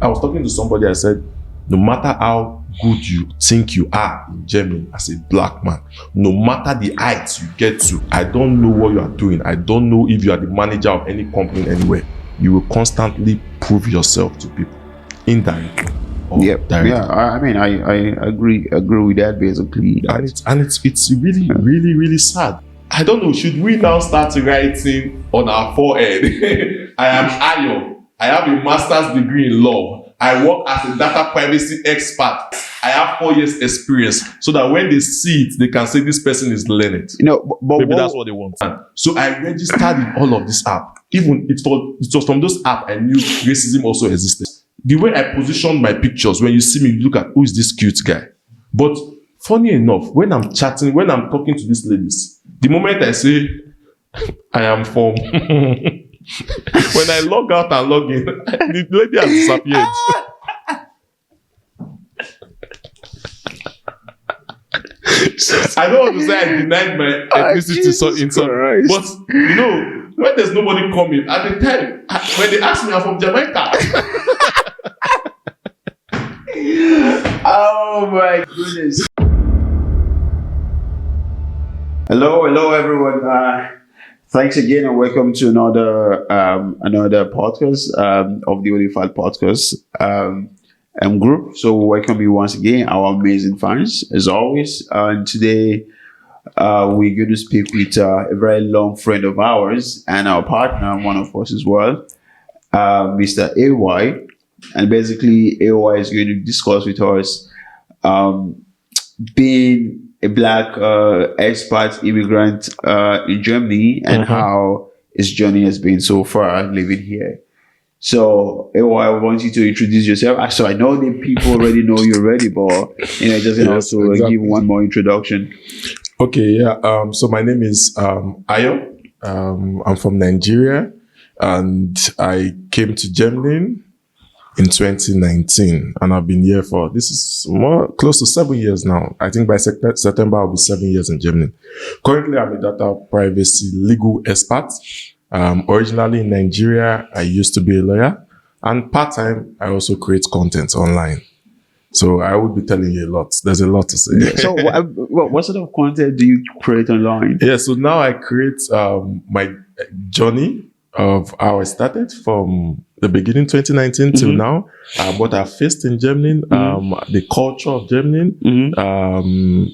I was talking to somebody, I said, no matter how good you think you are in Germany as a black man, no matter the heights you get to, I don't know what you are doing. I don't know if you are the manager of any company anywhere. You will constantly prove yourself to people, indirectly or directly. Yeah, I mean, I agree with that basically. And it's really, really, really sad. I don't know, should we now start writing on our forehead, I am Ayo, I have a master's degree in law, I work as a data privacy expert, I have 4 years experience, so that when they see it, they can say this person is learned. But maybe that's what they want. So I registered in all of this app. Even it was from those apps I knew racism also existed. The way I positioned my pictures, when you see me, you look at, who is this cute guy? But funny enough, when I'm talking to these ladies, the moment I say, I am from, when I log out and log in, the lady has disappeared. I don't want to say I denied my ethnicity in some, but you know, when there's nobody coming, at the time, when they ask me, I'm from Jamaica. Oh my goodness. Hello everyone. Thanks again and welcome to another podcast of the Onlyfacts podcast group. So welcome you once again, our amazing fans, as always. And today we're going to speak with a very long friend of ours and our partner, one of us as well, Mr. AY. And basically, AY is going to discuss with us being a black expat immigrant in Germany and how his journey has been so far living here. So, AY, I want you to introduce yourself. So I know the people already know you already, but just give one more introduction. Okay, yeah. So my name is Ayo. I'm from Nigeria, and I came to Germany in 2019, and I've been here for, this is close to 7 years now. I think by September I'll be 7 years in Germany. Currently, I'm a data privacy legal expert. Originally in Nigeria, I used to be a lawyer, and part-time, I also create content online. So I would be telling you a lot. There's a lot to say. Yeah, so what sort of content do you create online? Yeah, so now I create my journey of how I started from the beginning 2019 till now, what I faced in Germany, the culture of Germany,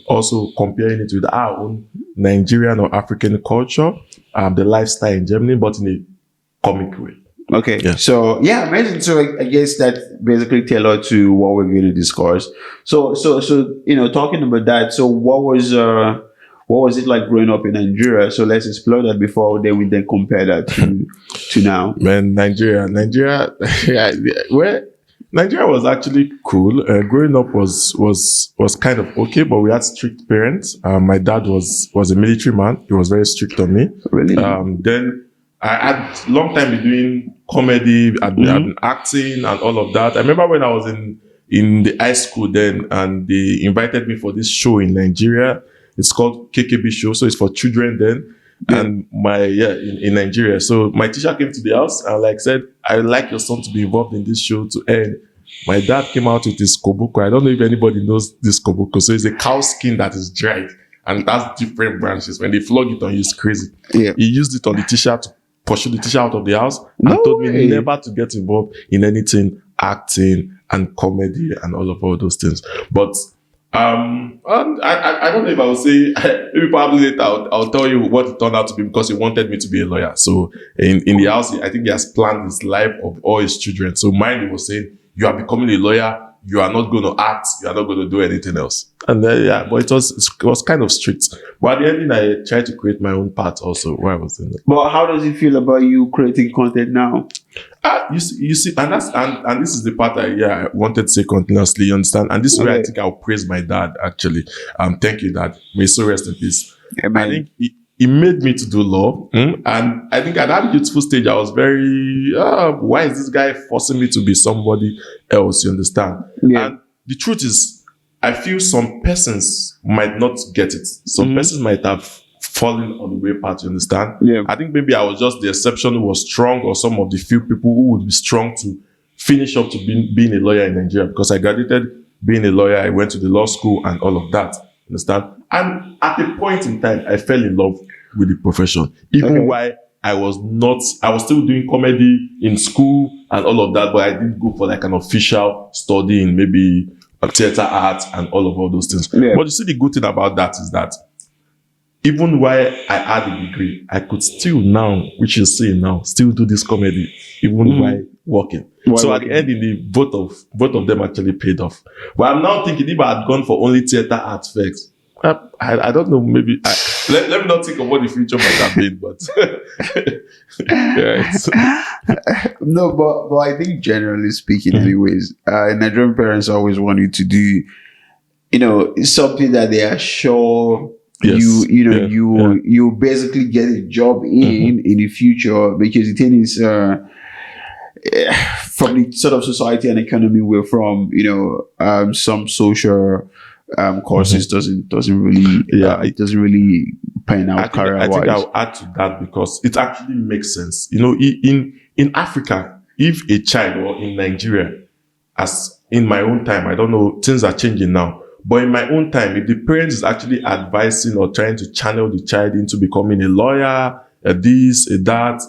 also comparing it with our own Nigerian or African culture, the lifestyle in Germany, but in a comic way. Okay, yeah. So yeah, amazing. So I guess that basically tailored to what we're going to discuss. So talking about that. So what was it like growing up in Nigeria? So let's explore that before then we compare that to now. Man, Nigeria, yeah, where Nigeria was actually cool. Growing up was kind of okay, but we had strict parents. My dad was a military man. He was very strict on me. Really? Then I had long time been doing comedy, I'd been acting and all of that. I remember when I was in the high school then, and they invited me for this show in Nigeria. It's called KKB show, so it's for children then. Yeah. And in Nigeria. So my teacher came to the house and said, I would like your son to be involved in this show to end. My dad came out with his koboko. I don't know if anybody knows this koboko. So it's a cow skin that is dried and it has different branches. When they flog it on you, it's crazy. Yeah. He used it on the teacher to pursue the teacher out of the house and told me never to get involved in anything acting and comedy and all those things. But I don't know if I will say, maybe probably later I'll tell you what it turned out to be, because he wanted me to be a lawyer. So in the house, I think he has planned his life of all his children. So mine, he was saying, you are becoming a lawyer, you are not going to act, you are not going to do anything else. And then, but it was kind of strict. But at the end, I tried to create my own path also while I was doing that. But how does it feel about you creating content now? You see, and this is the part I wanted to say continuously, you understand? And this is where I think I'll praise my dad, actually. Thank you, Dad. May so rest in peace. Amen. I think he made me to do law. And I think at that youthful stage, I was very, why is this guy forcing me to be somebody else, you understand? Yeah. And the truth is, I feel some persons might not get it. Some persons might have falling on the way path, you understand? Yeah. I think maybe I was just the exception who was strong, or some of the few people who would be strong to finish up to being a lawyer in Nigeria, because I graduated being a lawyer. I went to the law school and all of that. Understand? And at a point in time, I fell in love with the profession, even while I was still doing comedy in school and all of that, but I didn't go for like an official study in maybe theater art and all those things. Yeah. But you see, the good thing about that is that even while I had a degree, I could still now, which you see now, still do this comedy, even while working. So at the end, in the both of them actually paid off. But I'm now thinking, if I had gone for only theater art first, I don't know, maybe let me not think of what the future might have been, but no, but I think generally speaking, anyways, Nigerian parents always want you to do, something that they are sure you basically get a job in the future, because the thing is, from the sort of society and economy we're from, some social courses doesn't really it doesn't really pan out career wise. I think I'll add to that, because it actually makes sense. In Africa, if a child, or in Nigeria, as in my own time, I don't know, things are changing now. But in my own time, if the parent is actually advising or trying to channel the child into becoming a lawyer, a this, a that,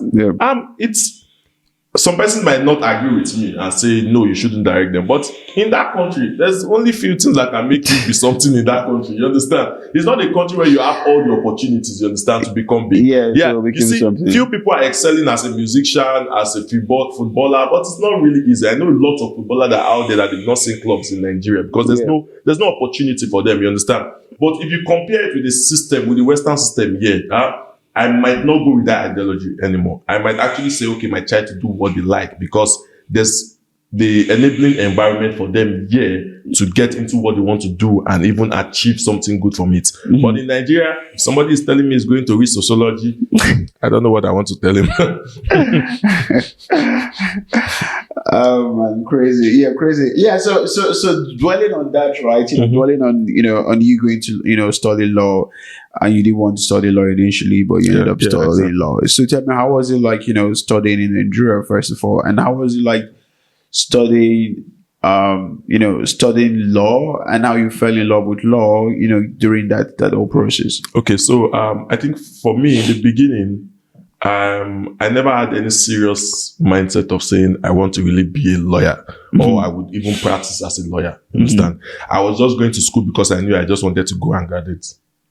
some person might not agree with me and say, no, you shouldn't direct them. But in that country, there's only few things that can make you be something in that country. You understand? It's not a country where you have all the opportunities, you understand, to become big. Yeah. So you see, few people are excelling as a musician, as a footballer, but it's not really easy. I know lots of footballers that are out there that did not see clubs in Nigeria, because there's no opportunity for them, you understand? But if you compare it with the system, with the Western system here, I might not go with that ideology anymore. I might actually say, okay, my child to do what they like, because there's the enabling environment for them here to get into what they want to do and even achieve something good from it. But in Nigeria, if somebody is telling me he's going to read sociology, I don't know what I want to tell him. Man, crazy. Yeah, crazy. Yeah, so dwelling on that, right? Dwelling on, on you going to, study law, and you didn't want to study law initially, but you ended up studying law. So tell me, how was it like, studying in Nigeria, first of all, and how was it like studying law, and how you fell in love with law, during that whole process? Okay, so I think for me in the beginning, I never had any serious mindset of saying I want to really be a lawyer, or I would even practice as a lawyer. You understand? I was just going to school because I knew I just wanted to go and graduate.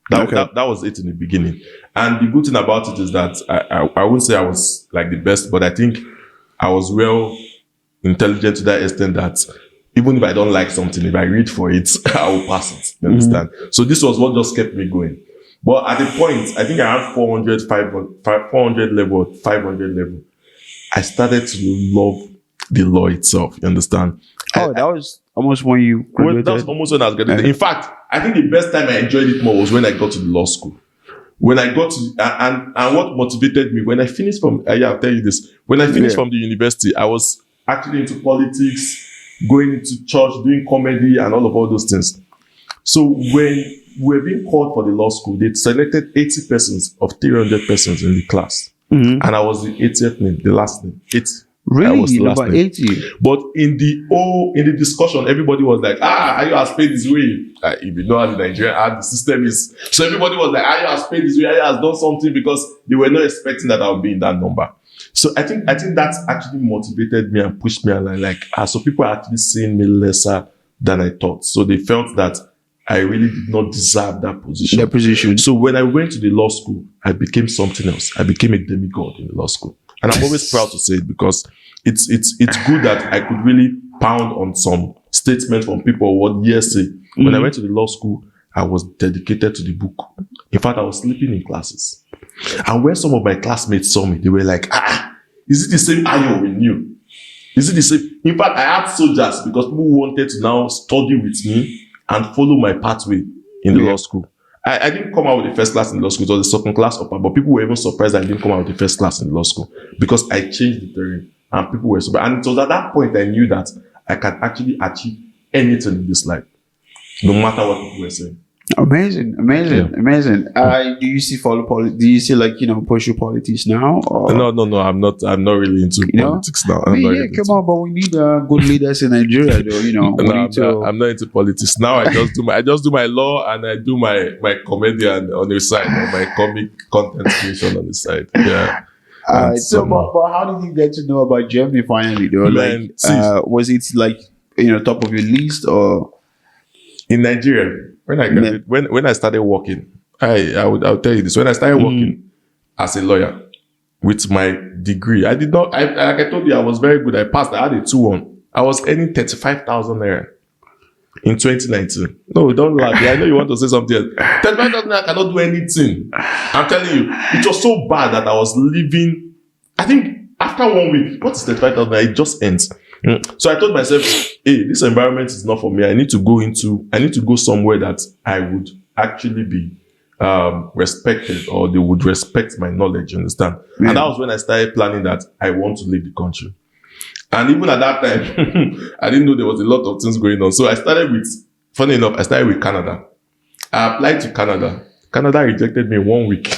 That was it in the beginning. And the good thing about it is that I wouldn't say I was like the best, but I think I was well intelligent to that extent that even if I don't like something, if I read for it, I will pass it. You understand? So this was what just kept me going. But at the point, I think I had 400 level, 500 level, I started to love the law itself. You understand? Oh, that was almost when you graduated? That was almost when I was graduated. In fact, I think the best time I enjoyed it more was when I got to the law school. When I got to, and what motivated me, when I finished from, I'll tell you this, when I finished from the university, I was actually into politics, going into church, doing comedy and all those things. So when we were being called for the law school, they selected 80 persons of 300 persons in the class. And I was the 80th name, the last name. Really? Number 80? But in the discussion, everybody was like, are you as paid this way? If you know how the Nigerian system is. So everybody was like, are you as paid this way? Are you has done something? Because they were not expecting that I would be in that number. So I think that's actually motivated me and pushed me, and so people are actually seeing me lesser than I thought. So they felt that I really did not deserve that position. So when I went to the law school, I became something else. I became a demigod in the law school. And I'm always proud to say it, because it's good that I could really pound on some statements from people what years say. When I went to the law school, I was dedicated to the book. In fact, I was sleeping in classes. And when some of my classmates saw me, they were like, is it the same Ayo we knew? Is it the same? In fact, I had soldiers, because people wanted to now study with me and follow my pathway in the law school. I didn't come out with the first class in law school. It was the second class upper, but people were even surprised I didn't come out with the first class in law school, because I changed the terrain and people were surprised. And it was at that point I knew that I can actually achieve anything in this life, no matter what people were saying. Amazing. Do you see do you see push your politics now? Or, No. I'm not really into politics now. I'm not really come on, but we need good leaders in Nigeria, though. I'm not into politics now. I just do my law and I do my comedian on the side, or my comic content creation on the side. Yeah. But how did you get to know about Germany finally, though? Man, was it top of your list, or in Nigeria? When I started working, I'll tell you this. When I started working as a lawyer with my degree, I did not. Like I told you, I was very good. I passed. I had a 2-1. I was earning 35,000 naira in 2019. No, don't laugh. I know you want to say something else. 35,000 naira cannot do anything. I'm telling you, it was so bad that I was living. I think after 1 week, what is 35,000 naira? It just ends. So I told myself, hey, this environment is not for me. I need to go somewhere that I would actually be respected, or they would respect my knowledge, you understand? Yeah. And that was when I started planning that I want to leave the country. And even at that time, I didn't know there was a lot of things going on. So I started with Canada. I applied to Canada. Canada rejected me in 1 week.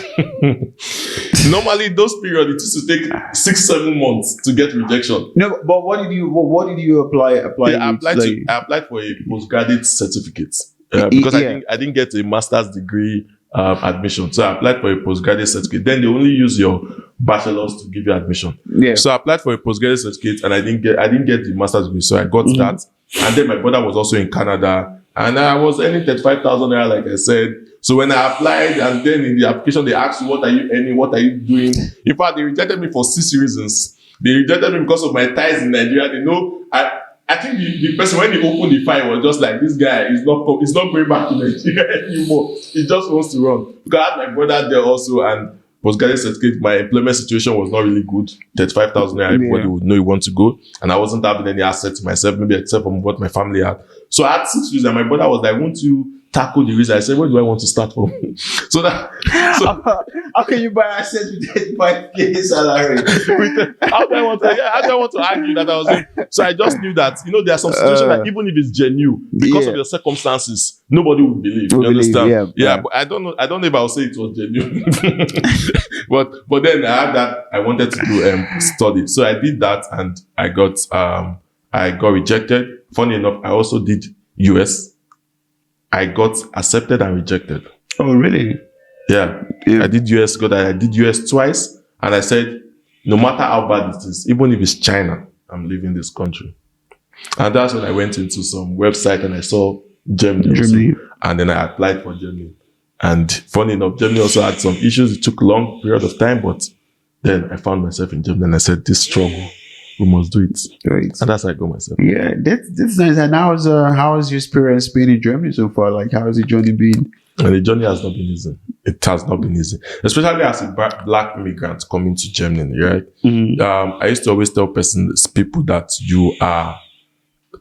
Normally, those periods, it used to take 6-7 months to get rejection. No, but what did you apply? I applied for a postgraduate certificate because I didn't get a master's degree admission. So I applied for a postgraduate certificate. Then they only use your bachelor's to give you admission. Yeah. So I applied for a postgraduate certificate and I didn't get the master's degree. So I got that. And then my brother was also in Canada, and I was earning 35,000 naira, like I said. So when I applied, and then in the application, they asked, what are you earning? What are you doing? In fact, they rejected me for 6 reasons. They rejected me because of my ties in Nigeria. They know, I think the person, when they opened the file, was just like, this guy is not going back to Nigeria anymore. He just wants to run. Because I had my brother there also, and postgraduate certificate, my employment situation was not really good. 35,000 naira, everybody would know you want to go. And I wasn't having any assets myself, maybe except from what my family had. So I had 6 reasons, and my brother was like, won't you tackle the reason? I said, where do I want to start from? How can you buy assets with 35K salary? How do I want to argue that I was in? So I just knew that, there are some situations that even if it's genuine, because of your circumstances, nobody would believe. You understand? Yeah, but I don't know if I would say it was genuine. but then I had that, I wanted to do study. So I did that, and I got rejected. Funny enough, I also did US. I got accepted and rejected. Oh, really? Yeah. I did US twice, and I said, no matter how bad it is, even if it's China, I'm leaving this country. And that's when I went into some website and I saw Germany. And then I applied for Germany. And funny enough, Germany also had some issues. It took a long period of time, but then I found myself in Germany and I said, this struggle, we must do it. Right. And that's how I got myself. Yeah, that's nice. And how has your experience been in Germany so far? Like, how has the journey been? And the journey has not been easy. It has not been easy, especially as a black immigrant coming to Germany, right? I used to always tell people that you are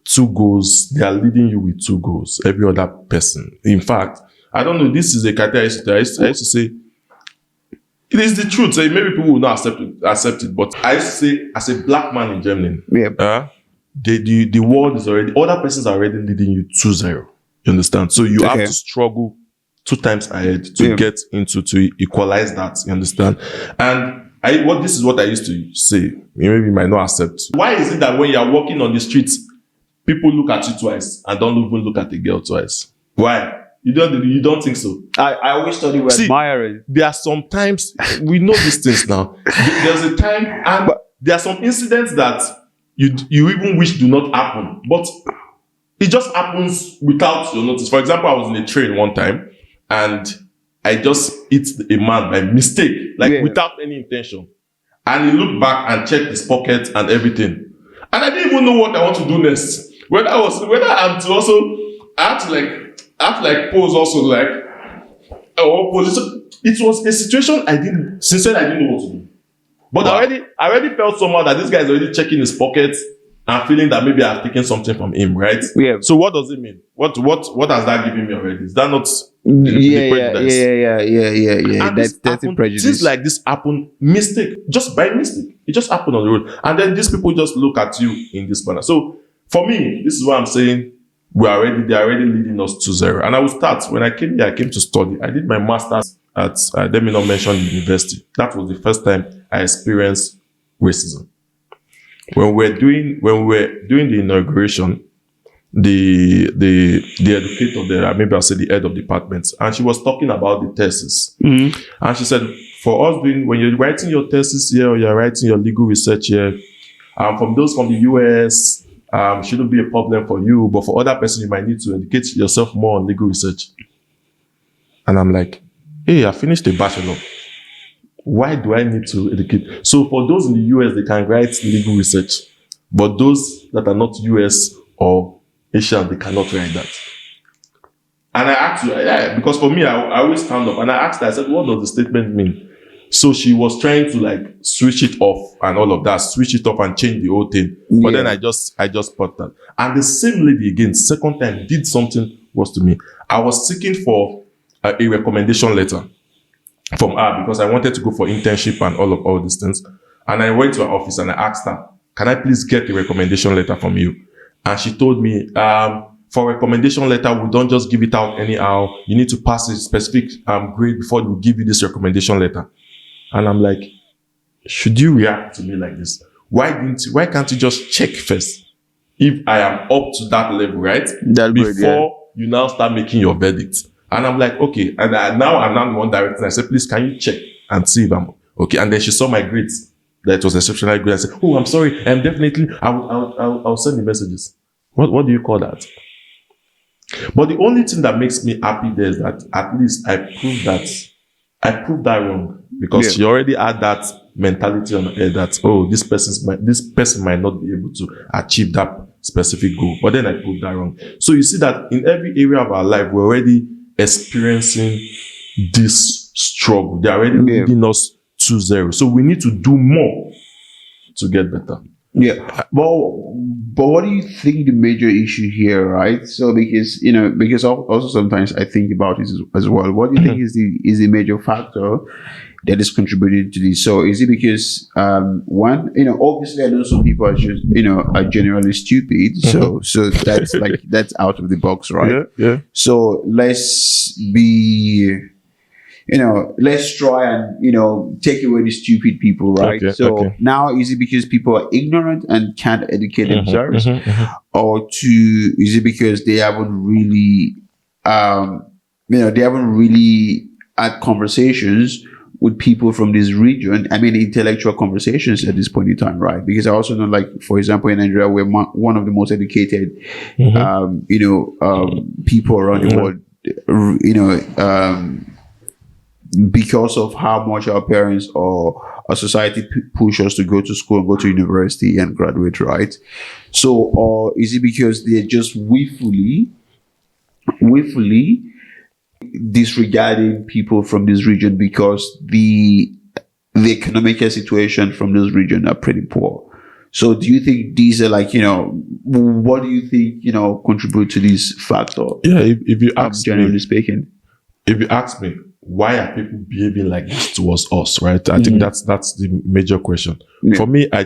2 goals. They are leading you with 2 goals. Every other person. In fact, I don't know. This is a criteria I used to say. It is the truth. So maybe people will not accept it, but I used to say, as a black man in Germany, the world is already, other persons are already leading you 2-0. You understand? So you have to struggle 2 times ahead to get into, to equalize that. You understand? And this is what I used to say. Maybe you might not accept. Why is it that when you are walking on the streets, people look at you twice and don't even look at the girl twice? Why? You don't think so? I always thought you were admiring. There are some times, we know these things now. There's a time, and there are some incidents that you even wish do not happen, but it just happens without your notice. For example, I was in a train one time, and I just hit a man by mistake, without any intention. And he looked back and checked his pocket and everything. And I didn't even know what I want to do next. Whether I'm to also, I have to pose also or position. It was a situation I didn't know what to do. But I already felt somehow that this guy is already checking his pockets and feeling that maybe I've taken something from him, right? Yeah. So what does it mean? What has that given me already? Is that not prejudice? Yeah. And that's a prejudice. Things like this happen just by mistake. It just happened on the road. And then these people just look at you in this manner. So for me, this is what I'm saying. they're already leading us to zero. And I will start. When I came here, I came to study. I did my master's at, let me not mention the university. That was the first time I experienced racism. When we were doing the inauguration, the educator there, maybe I'll say the head of department, and she was talking about the thesis. And she said, for us when you're writing your thesis here or you're writing your legal research here, from those from the US, shouldn't be a problem for you, but for other persons, you might need to educate yourself more on legal research. And I'm like, hey, I finished a bachelor. Why do I need to educate? So for those in the US, they can write legal research, but those that are not US or Asian, they cannot write that. And I asked her, because for me, I always stand up and I asked her, I said, what does the statement mean? So she was trying to like switch it off and all of that, switch it off and change the whole thing. But then I just put that. And the same lady again, second time, did something worse to me. I was seeking for a recommendation letter from her because I wanted to go for internship and all these things. And I went to her office and I asked her, can I please get a recommendation letter from you? And she told me, for recommendation letter, we don't just give it out anyhow. You need to pass a specific grade before we give you this recommendation letter. And I'm like, should you react to me like this? Why can't you just check first if I am up to that level, right? Before you now start making your verdict. And I'm like, okay. And I'm now the one directing. I said, please, can you check and see if I'm okay? And then she saw my grades. That was exceptional grade. I said, oh, I'm sorry. Definitely, I'll send the messages. What do you call that? But the only thing that makes me happy there is that at least I proved that wrong, because she already had that mentality on her head that, oh, this person might not be able to achieve that specific goal. But then I proved that wrong. So you see that in every area of our life, we're already experiencing this struggle. They're already leading us to zero. So we need to do more to get better. Yeah, but what do you think the major issue here, right? So because also sometimes I think about it as well. What do you think is the major factor that is contributing to this? So is it because one, obviously I know some people are just are generally stupid. So that's out of the box, right? Yeah. So let's be. Let's try and, take away the stupid people, right? Now, is it because people are ignorant and can't educate themselves? Or is it because they haven't really, had conversations with people from this region? I mean, intellectual conversations at this point in time, right? Because I also know, like, for example, in Nigeria, we're one of the most educated, people around the world, because of how much our parents or our society push us to go to school and go to university and graduate, right? So, or is it because they're just willfully disregarding people from this region because the economic situation from this region are pretty poor? So do you think these are like, what do you think, contribute to this factor? Yeah, if you ask generally speaking. If you ask me, why are people behaving like this towards us, right? I think that's the major question. Yeah. For me, I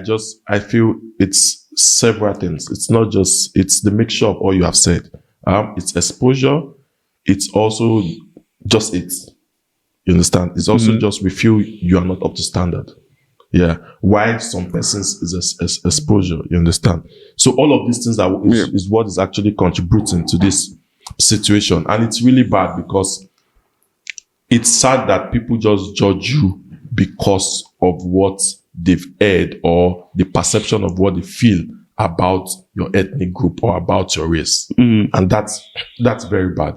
feel it's several things. It's not just, it's the mixture of all you have said. It's exposure. It's also just it. You understand? It's also just we feel you are not up to standard. Yeah. Why some persons is exposure. You understand? So all of these things is what is actually contributing to this situation. And it's really bad because it's sad that people just judge you because of what they've heard or the perception of what they feel about your ethnic group or about your race. And that's very bad.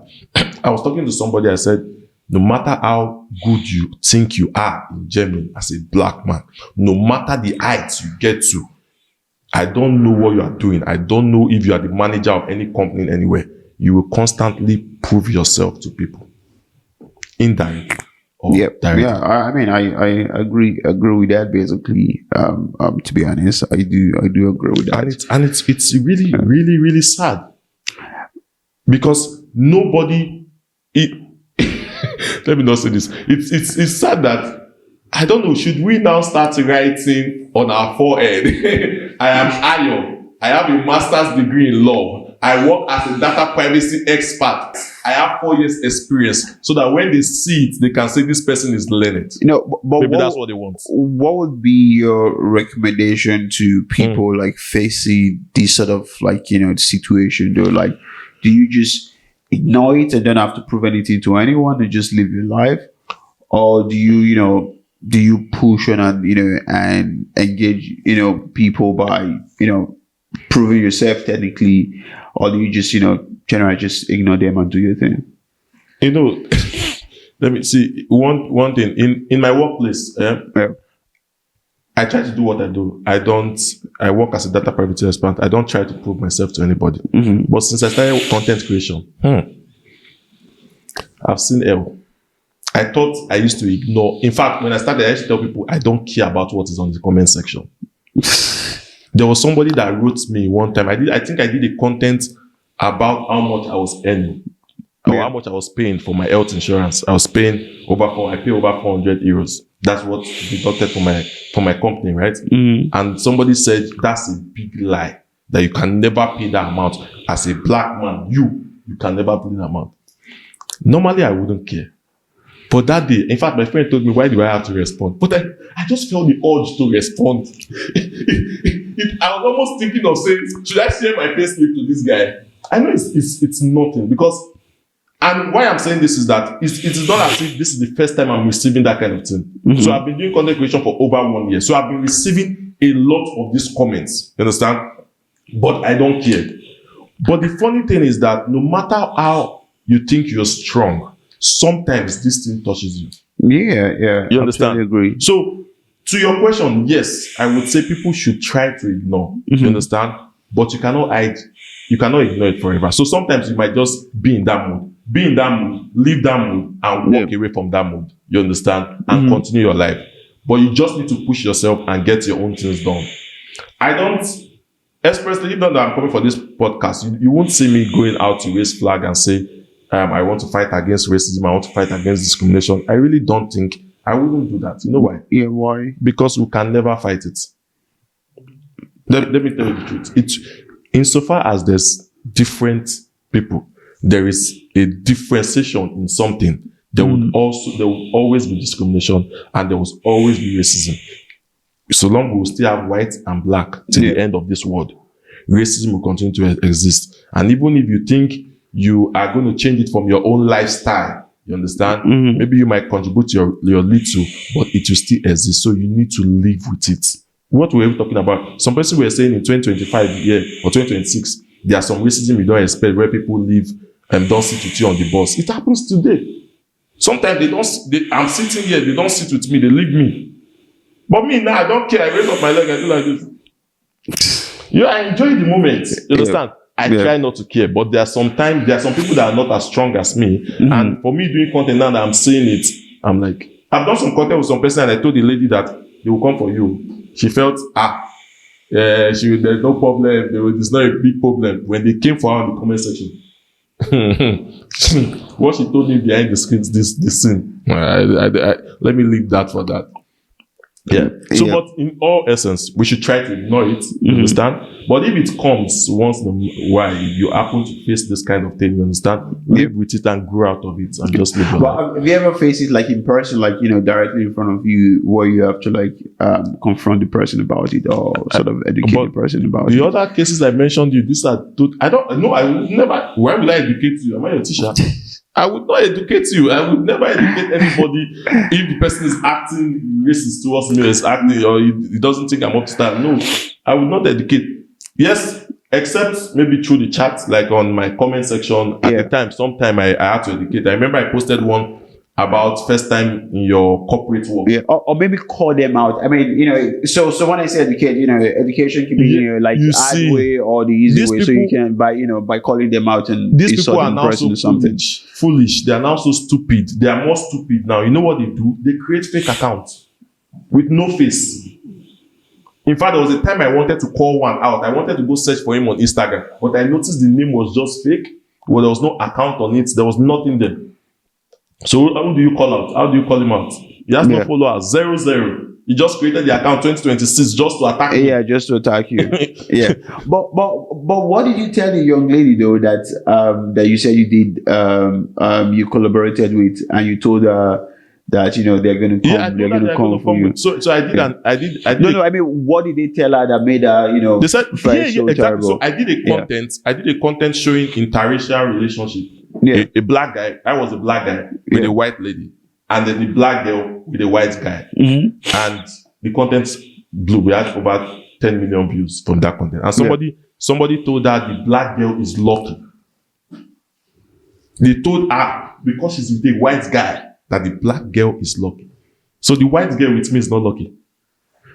I was talking to somebody, I said, no matter how good you think you are in Germany as a black man, no matter the heights you get to, I don't know what you are doing. I don't know if you are the manager of any company anywhere. You will constantly prove yourself to people. Indirectly or directly. Yeah, I mean, I agree with that. Basically, to be honest, I do agree with that. And it's really, really, really sad because nobody. Let me not say this. It's sad that I don't know. Should we now start writing on our forehead? I am Ayo. I have a master's degree in law. I work as a data privacy expert. I have 4 years experience, so that when they see it, they can say this person is learned. But Maybe that's what they want. What would be your recommendation to people like facing this sort of situation? Though, like, do you just ignore it and don't have to prove anything to anyone and just live your life, or do you push on and engage people by proving yourself technically, or do you just generally just ignore them and do your thing? Let me see one thing in my workplace. I try to do what I do. I work as a data privacy expert. I don't try to prove myself to anybody. But since I started content creation, I've seen hell. I thought I used to ignore. In fact, when I started, I used to tell people I don't care about what is on the comment section. There was somebody that wrote me one time. I think I did a content about how much I was earning, or how much I was paying for my health insurance. I pay over 400 euros. That's what deducted for my company, right? And somebody said that's a big lie, that you can never pay that amount. As a black man, you can never pay that amount. Normally, I wouldn't care. But that day, in fact, my friend told me, why do I have to respond? But I just felt the urge to respond. I was almost thinking of saying, should I share my payslip to this guy? I know it's nothing, because, and why I'm saying this is that it is not as if this is the first time I'm receiving that kind of thing. So I've been doing content creation for over 1 year. So I've been receiving a lot of these comments, you understand? But I don't care. But the funny thing is that no matter how you think you're strong, sometimes this thing touches you. Yeah. You understand? I agree. So, to your question, yes, I would say people should try to ignore. You understand? But you cannot hide. You cannot ignore it forever. So sometimes you might just be in that mood. Leave that mood, and walk away from that mood. You understand? And continue your life. But you just need to push yourself and get your own things done. I don't, especially even though I'm coming for this podcast, you won't see me going out to raise flag and say, I want to fight against racism. I want to fight against discrimination. I really don't think I wouldn't do that. You know why? Yeah, why? Because we can never fight it. Let me tell you the truth. Insofar as there's different people, there is a differentiation in something. There will always be discrimination, and there will always be racism. So long we will still have white and black till the end of this world, racism will continue to exist. And even if you think you are going to change it from your own lifestyle, you understand? Maybe you might contribute your little, but it will still exist. So you need to live with it. What were we talking about? Some person were saying in 2025 or 2026, there are some racism you don't expect, where people leave and don't sit with you on the bus. It happens today. Sometimes I'm sitting here, they don't sit with me, they leave me. But me now, I don't care. I raise up my leg and do like this. I enjoy the moment. You understand? I try not to care, but there are some people that are not as strong as me. And for me doing content now that I'm saying it, I'm like, I've done some content with some person, and I told the lady that they will come for you. She felt, there's no problem. It's not a big problem. When they came for her in the comment section, what she told me behind the screen, this thing. Let me leave that for that. Yeah. So, but in all essence, we should try to ignore it. You understand? But if it comes once in a while, you happen to face this kind of thing, you understand? Live with it and grow out of it and just live your life. Have you ever faced it like in person, like, directly in front of you, where you have to like confront the person about it, or sort of educate the person about it? The other cases I mentioned these are, I don't know, I would never, why would I educate you? Am I your teacher? I would not educate you. I would never educate anybody if the person is acting racist towards me, or is acting, or he doesn't think I'm up to stand. No, I would not educate. Yes, except maybe through the chat, like on my comment section. At the time, sometime I had to educate. I remember I posted one about first time in your corporate work. Yeah, or maybe call them out. I mean, so when I say educate, education can be like the hard way or the easy way. So you can by calling them out and these people are now so foolish. They are now so stupid. They are more stupid now. You know what they do? They create fake accounts with no face. In fact, there was a time I wanted to call one out. I wanted to go search for him on Instagram, but I noticed the name was just fake. Well, there was no account on it. There was nothing there. So how do you call out? How do you call him out? He has no followers. 0. He just created the account 2026 just to attack me. Yeah, just to attack you. Yeah, but what did you tell the young lady though that you said you did you collaborated with, and you told her that they're going to come, Yeah, I they're told her going to they're come gonna for come you. with. So I did, and I did. No, I mean, what did they tell her that made her They said, find so exactly. terrible? So I did a content showing interracial relationship. Yeah. A black guy, I was a black guy with Yeah. a white lady, and then the black girl with a white guy. Mm-hmm. And the content blew. We had over 10 million views from that content. And somebody told her the black girl is lucky. They told her, because she's with a white guy, that the black girl is lucky. So the white girl with me is not lucky.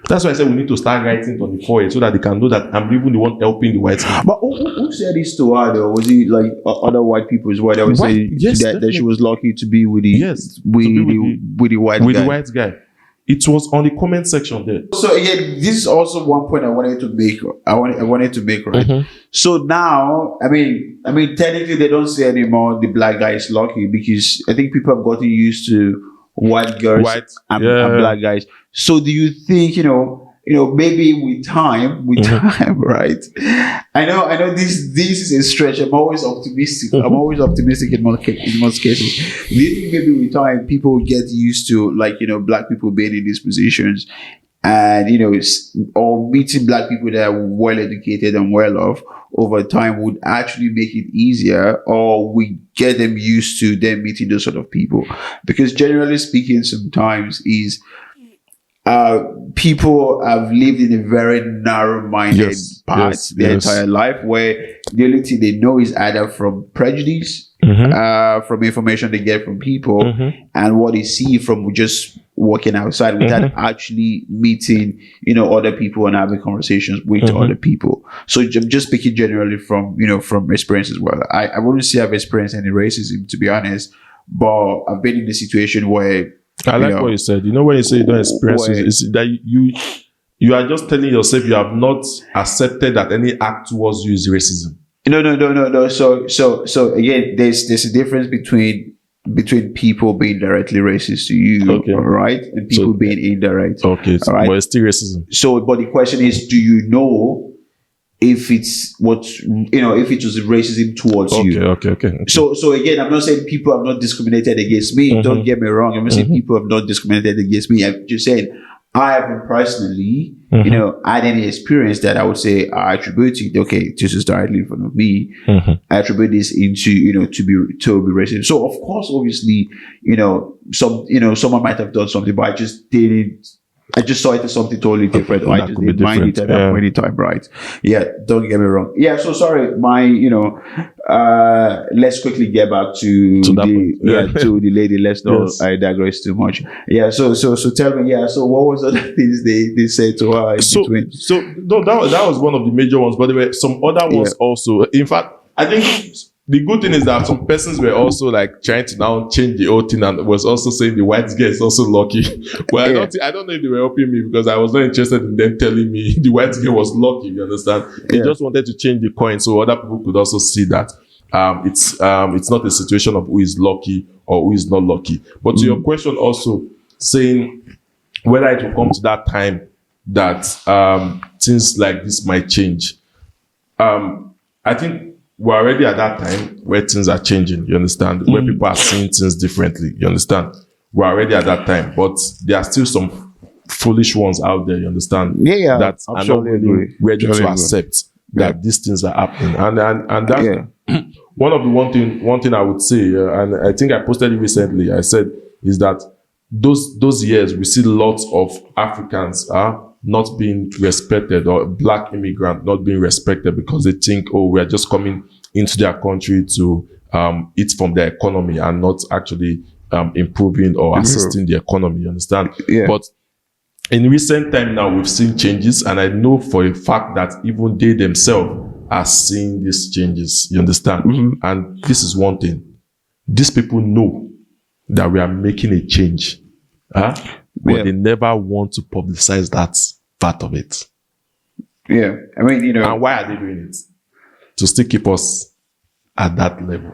That's why I said we need to start writing on the forehead so that they can know that I'm even the one helping the white girl. But who said this to her though? Was it like other white people as well that would say that she was lucky to be with the with the white guy? The white guy. It was on the comment section there. So again, this is also one point I wanted to make. I wanted to make, right? Mm-hmm. So now, I mean, technically they don't say anymore the black guy is lucky, because I think people have gotten used to white girls and black guys. So do you think maybe with time, right? I know this is a stretch. I'm always optimistic. Mm-hmm. I'm always optimistic in most cases. Do you think maybe with time people get used to black people being in these positions, and or meeting black people that are well educated and well off over time would actually make it easier, or we get them used to them meeting those sort of people? Because generally speaking, sometimes people have lived in a very narrow-minded part their entire life, where the only thing they know is either from prejudice, from information they get from people, and what they see from just walking outside without actually meeting, other people and having conversations with other people. So I'm just speaking generally from experience as well. I wouldn't say I've experienced any racism, to be honest, but I've been in a situation where I like what you said. When you say you don't experience it, it's that you are just telling yourself you have not accepted that any act towards you is racism. No. So again, there's a difference between people being directly racist to you, right, and people being indirect. Okay, right? But it's still racism. So, but the question is, do you know if it's if it was racism towards you? Okay. So again, I'm not saying people have not discriminated against me. Don't get me wrong. I'm not saying people have not discriminated against me. I'm just saying I haven't personally, had any experience that I would say I attribute it. Okay, this is directly in front of me. I attribute this into to be racist. So of course, obviously, someone might have done something, but I just didn't. I just saw it as something totally different. I just didn't mind it at that point in time, right? Yeah, don't get me wrong. Yeah, so sorry, let's quickly get back to the lady. Let's not I digress too much. Yeah, so tell me, so what was other things they said to her in between? So no, that was one of the major ones, but there were some other ones also. In fact, I think the good thing is that some persons were also like trying to now change the whole thing, and was also saying the white girl is also lucky. Well, I don't know if they were helping me, because I was not interested in them telling me the white girl was lucky. You understand? They just wanted to change the coin so other people could also see that it's not a situation of who is lucky or who is not lucky. But to your question also, saying whether it will come to that time that things like this might change, I think we're already at that time where things are changing, you understand? Where people are seeing things differently, you understand? We're already at that time, but there are still some foolish ones out there, you understand? That are not really ready to accept that these things are happening. And that's one of the one thing I would say, and I think I posted it recently, I said, is that those years we see lots of Africans not being respected, or black immigrant not being respected, because they think, we're just coming into their country to eat from their economy and not actually improving or assisting the economy, you understand? But in recent time now, we've seen changes, and I know for a fact that even they themselves are seeing these changes, you understand? And this is one thing. These people know that we are making a change, but they never want to publicize that part of it. Yeah, I mean, And why are they doing it? To still keep us at that level.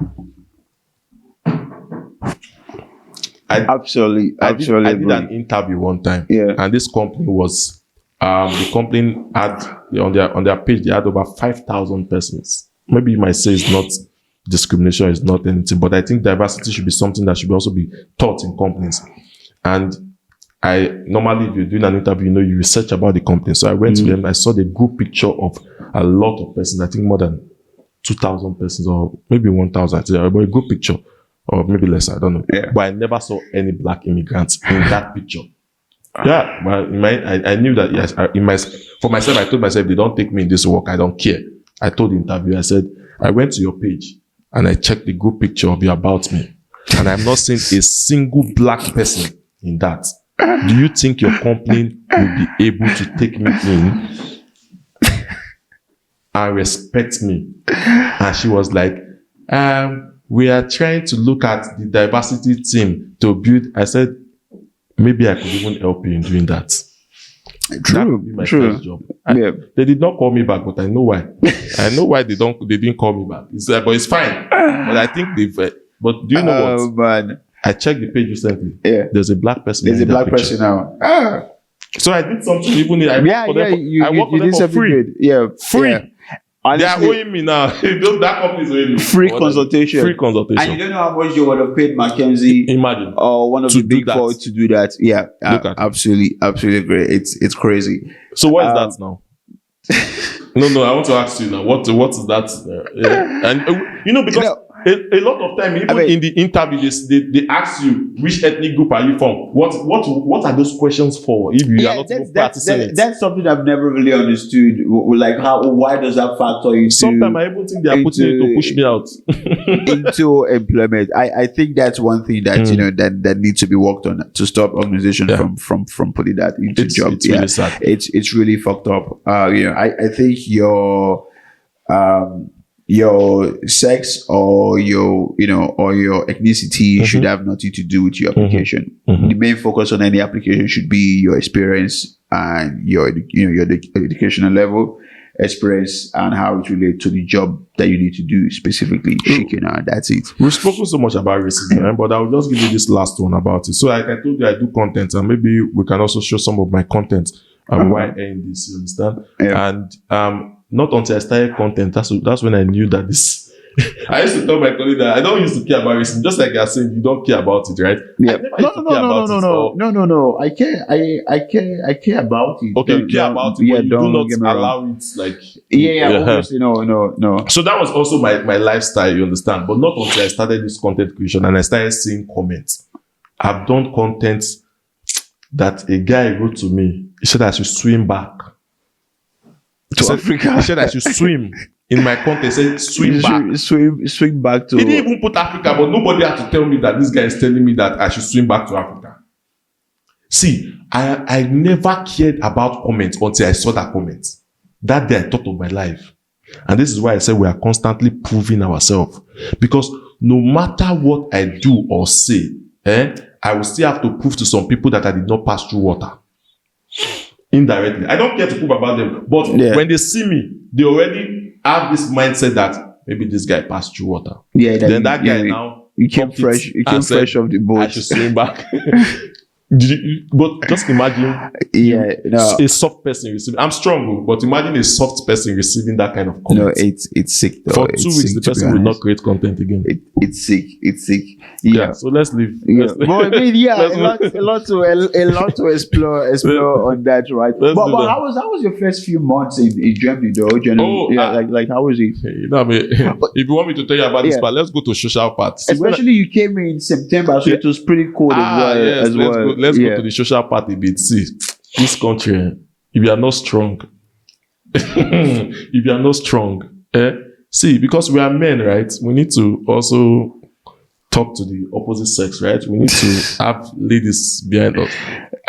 Absolutely. I did an interview one time. Yeah. And this company was, the company had, on their page, they had over 5,000 persons. Maybe you might say it's not discrimination, it's not anything, but I think diversity should be something that should also be taught in companies. And normally, if you're doing an interview, you research about the company. So I went to them, I saw the group picture of a lot of persons, I think more than 2,000 persons or maybe 1,000, but a group picture, or maybe less, I don't know. Yeah. But I never saw any black immigrants in that picture. Yeah, but I knew that, yes, for myself, I told myself, if they don't take me in this work, I don't care. I told the interviewer, I said, I went to your page and I checked the group picture of you about me, and I'm not seeing a single black person in that. Do you think your company will be able to take me in and respect me? And she was like, we are trying to look at the diversity team to build. I said, maybe I could even help you in doing that. That would be my first job. They did not call me back, but I know why. I know why they didn't call me back. It's like, but it's fine. But I think but do you know what? Man. I checked the page recently. Yeah. There's a black person. There's a black person now. So I did something, even I work for them for free. Good. Yeah. Free. Yeah. Honestly, they are owing me now. That company is owing me. Free consultation. And you don't know how much you would have paid Mackenzie. Imagine. Or one of the big four to do that. Yeah. Absolutely great. It's crazy. So what is that now? No, I want to ask you now. What is that? Yeah. And because a lot of time, even in the interview, they ask you which ethnic group are you from. What are those questions for? If you are not even practicing it, that's something I've never really understood. Like why does that factor into? Sometimes I even think they are putting it to push me out into employment. I think that's one thing that that needs to be worked on to stop organizations from putting that into jobs. It's really sad. It's really fucked up. I think your sex or your ethnicity should have nothing to do with your application. The main focus on any application should be your experience and your educational level, experience, and how it relates to the job that you need to do specifically. That's it. We've spoken so much about racism, but I'll just give you this last one about it. So like I told you, I do content, and maybe we can also show some of my content and why I end this, you understand? Yeah. And not until I started content, that's when I knew that this. I used to tell my colleague that I don't used to care about racism, just like you're saying you don't care about it, right? Yeah. No. I care about it. Okay, you care about it, but you do not allow it, like. Obviously, no. So that was also my lifestyle, you understand? But not until I started this content creation and I started seeing comments. I've done content that a guy wrote to me. He said I should swim back to Africa. He said I should swim. In my content, said swim back. Swim back to. He didn't even put Africa, but nobody had to tell me that this guy is telling me that I should swim back to Africa. See, I never cared about comments until I saw that comment. That day I thought of my life. And this is why I said we are constantly proving ourselves. Because no matter what I do or say, I will still have to prove to some people that I did not pass through water. Indirectly. I don't care to prove about them. But when they see me, they already have this mindset that maybe this guy passed through water. Yeah. Then that guy now came fresh. He came fresh off the boat. I should swim back. But just imagine a soft person receiving. I'm strong, but imagine a soft person receiving that kind of comment. No, it's sick though. For 2 weeks, the person will not create content again. It's sick. Yeah. So let's leave. But I mean, a lot to explore on that, right? But how was your first few months in Germany though? Like how was it? If you want me to tell you about this part, let's go to social part. Especially you came in September, so it was pretty cold as well. Let's go to the social part a bit. See, this country, if you are not strong, see, because we are men, right? We need to also talk to the opposite sex, right? We need to have ladies behind us.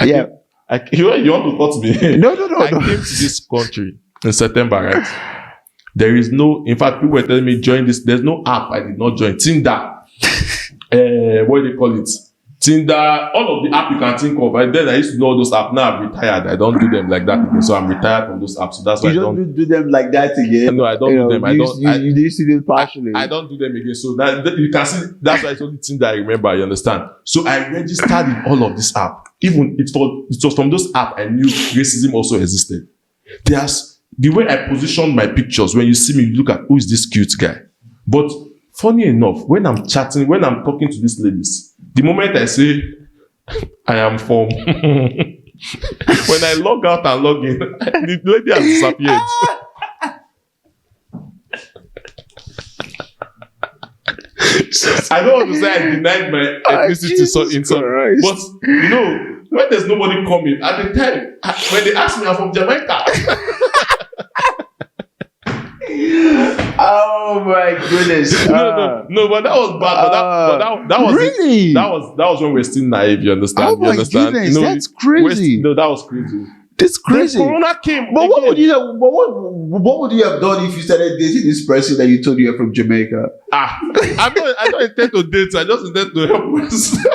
You want to cut me? No. I came to this country in September, right? There is no, in fact, people were telling me join this. There's no app I did not join. Tinder. What do they call it? Tinder, all of the app you can think of. And then I used to know all those apps. Now I'm retired. I don't do them like that again. So I'm retired from those apps. So that's why You I don't don't do them like that again. No, I don't do them. You used to do it partially. I don't do them again. So that you can see that's why it's the only thing that I remember, you understand? So I registered in all of this app. Even it was from those apps I knew racism also existed. There's the way I position my pictures. When you see me, you look at who is this cute guy. But funny enough, when I'm chatting, when I'm talking to these ladies, the moment I say I am from when I log out and log in, the lady has disappeared. I don't want to say I denied my ethnicity in some, but you know, when there's nobody coming at the time, when they ask me, I'm from Jamaica. Oh my goodness! No, but that was bad. But that was really that was when we're still naive. You understand? Oh my goodness, that's crazy. No, that was crazy. That's crazy. Then Corona came. But what would you have? What would you have done if you started dating this person that you told you were from Jamaica? I don't intend to date. I just intend to help myself.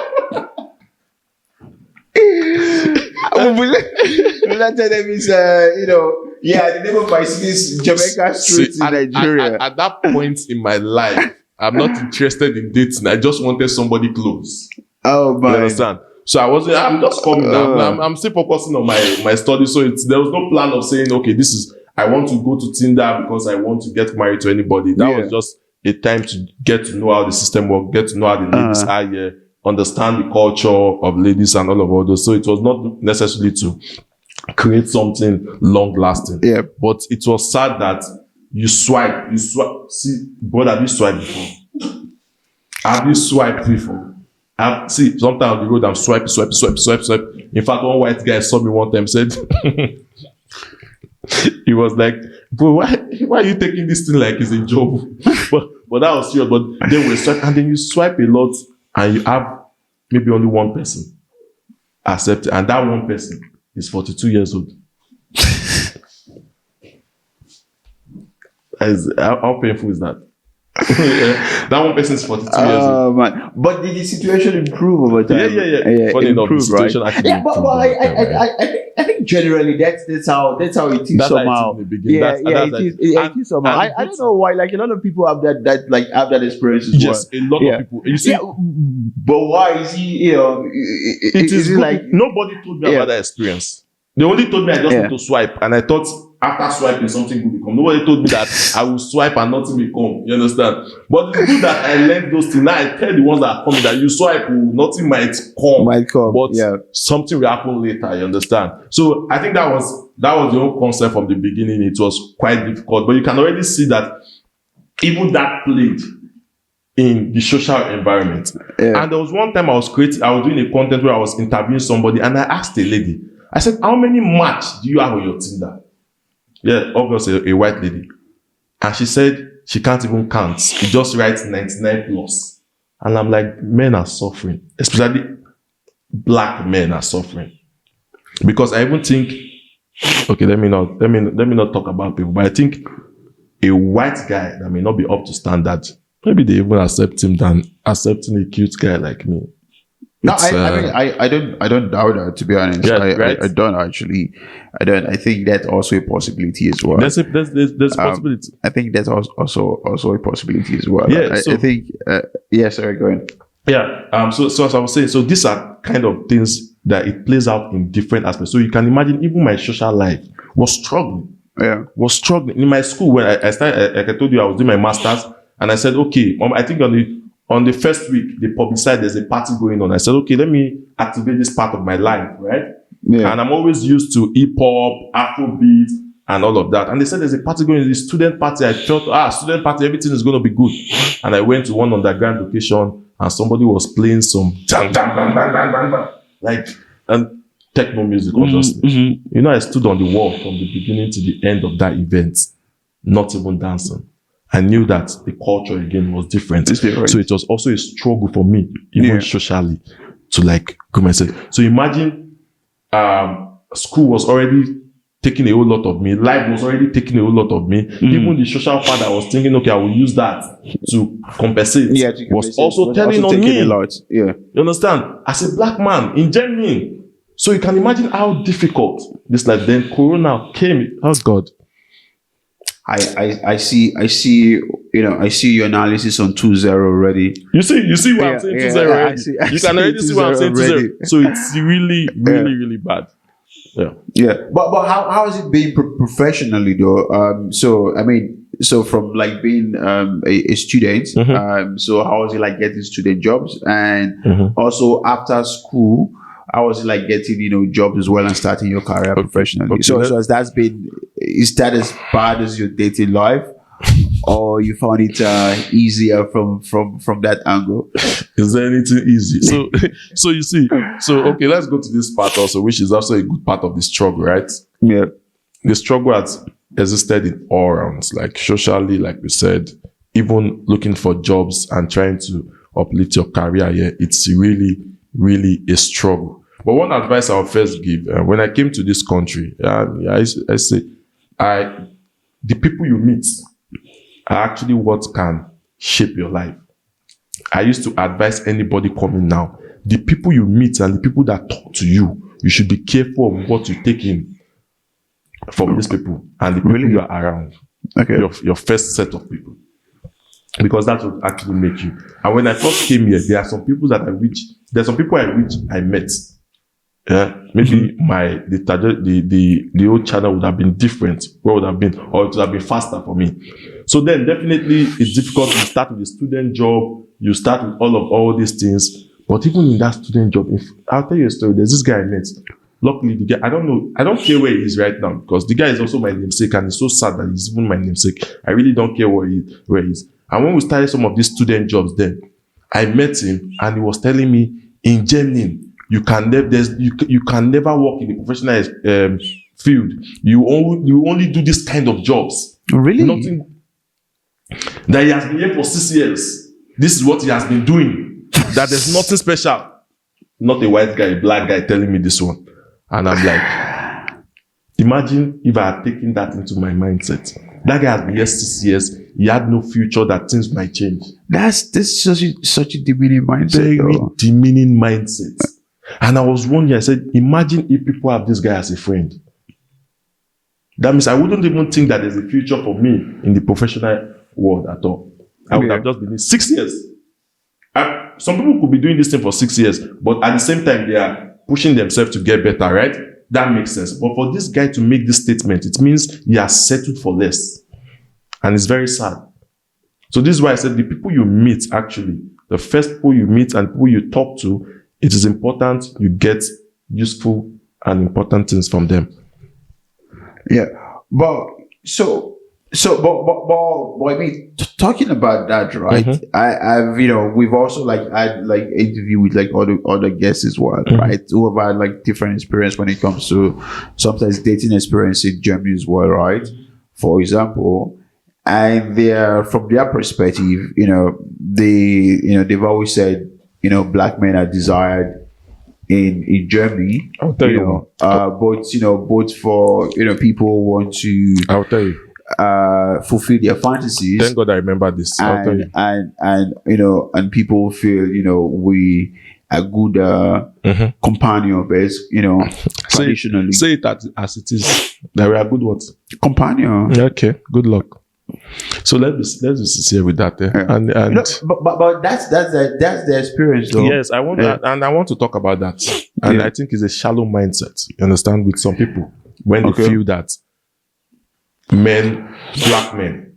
Will I tell them it's the name of my city is Jamaica Street in Nigeria. At that point in my life, I'm not interested in dating. I just wanted somebody close. Oh my! You understand? So I'm just coming down. I'm still focusing on my studies. So there was no plan of saying, okay, I want to go to Tinder because I want to get married to anybody. That was just a time to get to know how the system works, get to know how the ladies are here, understand the culture of ladies and all those. So it was not necessarily to create something long lasting. Yeah. But it was sad that you swipe. See, brother, have you swiped before? Have you swiped before? See, sometimes on the road I'm swipe. In fact, one white guy saw me one time, said he was like, bro, why are you taking this thing like it's a job? but that was serious. But then we swipe, and then you swipe a lot, and you have maybe only one person accept it, and that one person is 42 years old. How painful is that? That one person is 42 years old. Man. But did the situation improve over time? Yeah. Funny enough, the situation actually but I think generally that's how it is somehow. It is somehow. I don't know why. Like a lot of people have that experience as well. Yes, a lot of people. You see, but why is he? It is like nobody told me about that experience. They only told me I just need to swipe, and I thought after swiping something good will come. Nobody told me that I will swipe and nothing will come. You understand? But it's good that I learned those things. Now I tell the ones that are coming that you swipe, nothing might come. But something will happen later. You understand? So I think that was the whole concept from the beginning. It was quite difficult, but you can already see that even that played in the social environment. Yeah. And there was one time I was doing a content where I was interviewing somebody, and I asked a lady, I said, how many match do you have on your Tinder? Yeah, obviously a white lady. And she said she can't even count. She just writes 99 plus. And I'm like, men are suffering. Especially black men are suffering. Because I even think, okay, let me not talk about people, but I think a white guy that may not be up to standard, maybe they even accept him than accepting a cute guy like me. No, I don't doubt that, to be honest. Yeah, right? I don't actually. I don't. I think that's also a possibility as well. There's a possibility. I think that's also a possibility as well. Yeah, I think. Sorry, go ahead. Yeah. So as I was saying, so these are kind of things that it plays out in different aspects. So you can imagine, even my social life was struggling. Yeah. Was struggling in my school when I started. Like I told you, I was doing my masters, and I said, okay, I think on the first week, they publicized there's a party going on. I said, okay, let me activate this part of my life, right? Yeah. And I'm always used to hip-hop, Afrobeat, and all of that. And they said there's a party going on, the student party. I felt, student party, everything is going to be good. And I went to one underground location, and somebody was playing some like and techno music, obviously. Mm-hmm. You know, I stood on the wall from the beginning to the end of that event, not even dancing. I knew that the culture again was different. So it was also a struggle for me, even socially, to like go myself. So imagine school was already taking a whole lot of me. Life was already taking a whole lot of me. Even the social part I was thinking, okay, I will use that to compensate. Yeah, was also telling on taking me. a lot. Yeah. You understand? As a black man in Germany. So you can imagine how difficult this life. Then Corona came. Oh God. I see, I see your analysis on 2-0 already. You see what I'm saying? 2-0 already. You can already see what I'm saying 2-0. So it's really, really, really bad. Yeah. Yeah. But how has it been professionally though? So I mean, so from like being a student, so how was it like getting student jobs, and also after school, how was it like getting jobs as well and starting your career professionally? Okay. So is that as bad as your dating life, or you found it easier from that angle? Is there anything easy? So you see, okay, let's go to this part also, which is also a good part of the struggle, right? Yeah. The struggle has existed in all rounds, like socially, like we said, even looking for jobs and trying to uplift your career here. It's really, really a struggle. But one advice I'll first give, when I came to this country, I say, the people you meet are actually what can shape your life. I used to advise anybody coming now, the people you meet and the people that talk to you, you should be careful of what you take in from these people and the people you are around. Okay. Your first set of people. Because that will actually make you. And when I first came here, there are some people that I met. Yeah, maybe the old channel would have been different. What would have been, or it would have been faster for me. So then definitely it's difficult to start with a student job. You start with all these things. But even in that student job, I'll tell you a story. There's this guy I met. Luckily, the guy, I don't care where he is right now, because the guy is also my namesake, and it's so sad that he's even my namesake. I really don't care where he is. And when we started some of these student jobs then, I met him and he was telling me, in Germany, you can never work in the professional field. You only do this kind of jobs. Really? Nothing. That he has been here for 6 years. This is what he has been doing. That there's nothing special. Not a white guy, a black guy telling me this one. And I'm like, imagine if I had taken that into my mindset. That guy has been here 6 years. He had no future, that things might change. That's such a demeaning mindset. Very demeaning mindset. And I was wondering, I said, imagine if people have this guy as a friend. That means I wouldn't even think that there's a future for me in the professional world at all. I would have just been in 6 years. Some people could be doing this thing for 6 years, but at the same time, they are pushing themselves to get better, right? That makes sense. But for this guy to make this statement, it means he has settled for less. And it's very sad. So this is why I said the people you meet, actually, the first people you meet and people you talk to, it is important you get useful and important things from them. Yeah. But I mean, talking about that, right? I've we've also had interview with other guests as well, right? Who have had different experience when it comes to sometimes dating experience in Germany as well, right? For example, and from their perspective, they've always said, black men are desired in Germany. I'll tell you. Both for people who want to. I'll tell you. Fulfill their fantasies. Thank God I remember this. I'll tell you. And people feel we a good companion based, traditionally. Say it as it is. That we are good what? Companion. Okay. Good luck. So let's be sincere with that. But that's the experience though. Yes, I want that, and I want to talk about that. And I think it's a shallow mindset. You understand, with some people when they feel that black men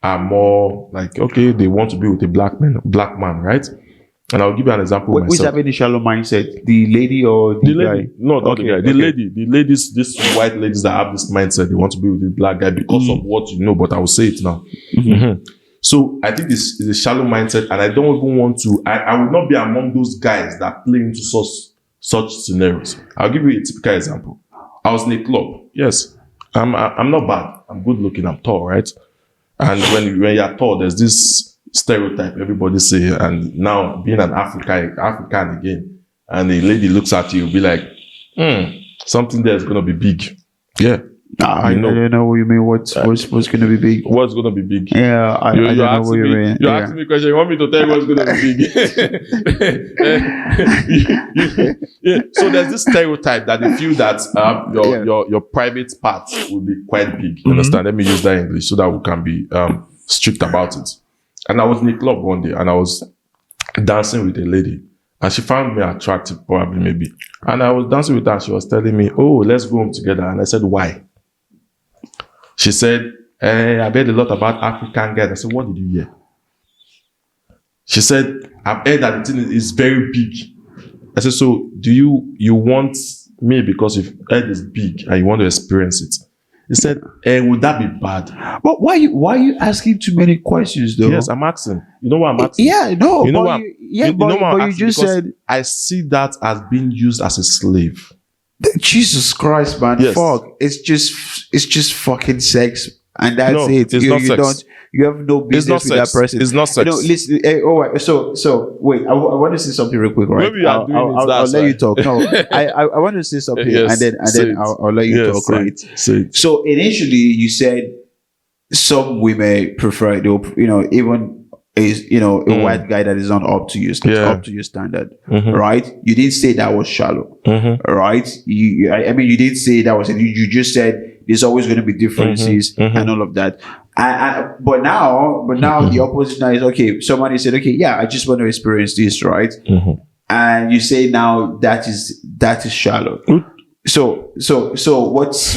are more they want to be with a black man, right? And I'll give you an example myself. Who's having the shallow mindset? The lady or the guy? Lady? No, not the guy. The lady. The ladies, these white ladies that have this mindset, they want to be with the black guy because of what you know, but I will say it now. So I think this is a shallow mindset, and I don't even want to, I will not be among those guys that play into such scenarios. I'll give you a typical example. I was in a club. Yes. I'm not bad. I'm good looking. I'm tall, right? And when you're tall, there's this stereotype everybody say, and now being an African again, and a lady looks at you, be like, something there is gonna be big. Yeah, I know. don't know what you mean. What's going to be big? What's gonna be big? Yeah, I don't know what you mean. You're asking me a question. You want me to tell you what's gonna be big? Yeah. So there's this stereotype that they feel that your private part will be quite big. You understand? Let me use that English so that we can be strict about it. And I was in a club one day and I was dancing with a lady. And she found me attractive, probably, maybe. And I was dancing with her. And she was telling me, "Oh, let's go home together." And I said, "Why?" She said, "I've heard a lot about African guys." I said, "What did you hear?" She said, "I've heard that the thing is very big." I said, "So do you want me because you've heard it's big and you want to experience it?" He said, "Would that be bad?" But why are you asking too many questions, though? Yes, I'm asking. You know what I'm asking? Yeah, no. You know but what? but you just said, I see that as being used as a slave. Jesus Christ, man. Yes. Fuck. It's just fucking sex. And that's No, it. it's not sex. You have no business with that person. It's not sex. Listen. All right. So wait. I want to say something real quick, right? Maybe you are doing it. I'll let you talk. No, I want to say something, Yes, and then I'll let you talk, right? So initially, you said some women prefer, even a white guy that is not up to your standard, right? You didn't say that was shallow, right? I mean, you didn't say that was. You just said there's always going to be differences and all of that. But now the opposite now is, okay, somebody said, okay, yeah, I just want to experience this, right? And you say now that is shallow. So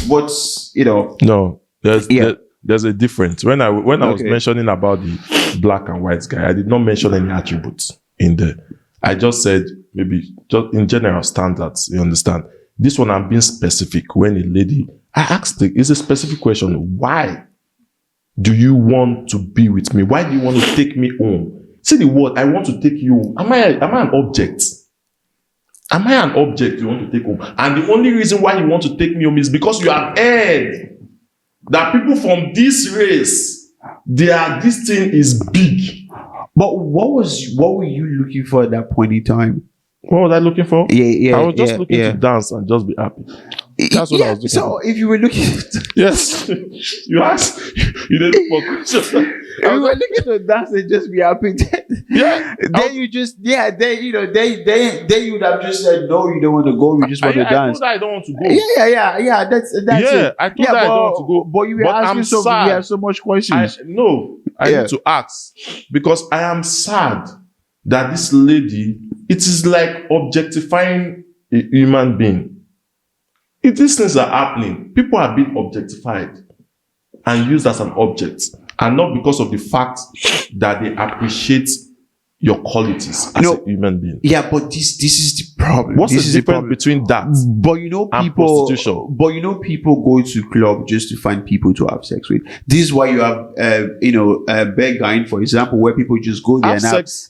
what's No, there's a difference. When I was mentioning about the black and white guy, I did not mention any attributes in there. I just said maybe just in general standards. You understand? This one I'm being specific. When a lady, I asked it's a specific question. Why do you want to be with me? Why do you want to take me home? See the word, I want to take you home. Am I an object? Am I an object you want to take home? And the only reason why you want to take me home is because you have heard that people from this race, this thing is big. But what were you looking for at that point in time? What was I looking for? Yeah. I was just looking to dance and just be happy. That's what I was looking for. So if you were looking yes. You asked, you didn't look for questions. If you were looking to dance and just be happy, then you would have just said, no, you don't want to go, you just want to dance. I told her I don't want to go. Yeah. That's it. I told her I don't want to go. But you were asking you have so much questions. I need to ask because I am sad that this lady, it is like objectifying a human being. If these things are happening, people are being objectified and used as an object, and not because of the fact that they appreciate your qualities as a human being. Yeah, but this is the problem. What's the difference between that and prostitution? But people go to club just to find people to have sex with. This is why you have begging, for example, where people just go there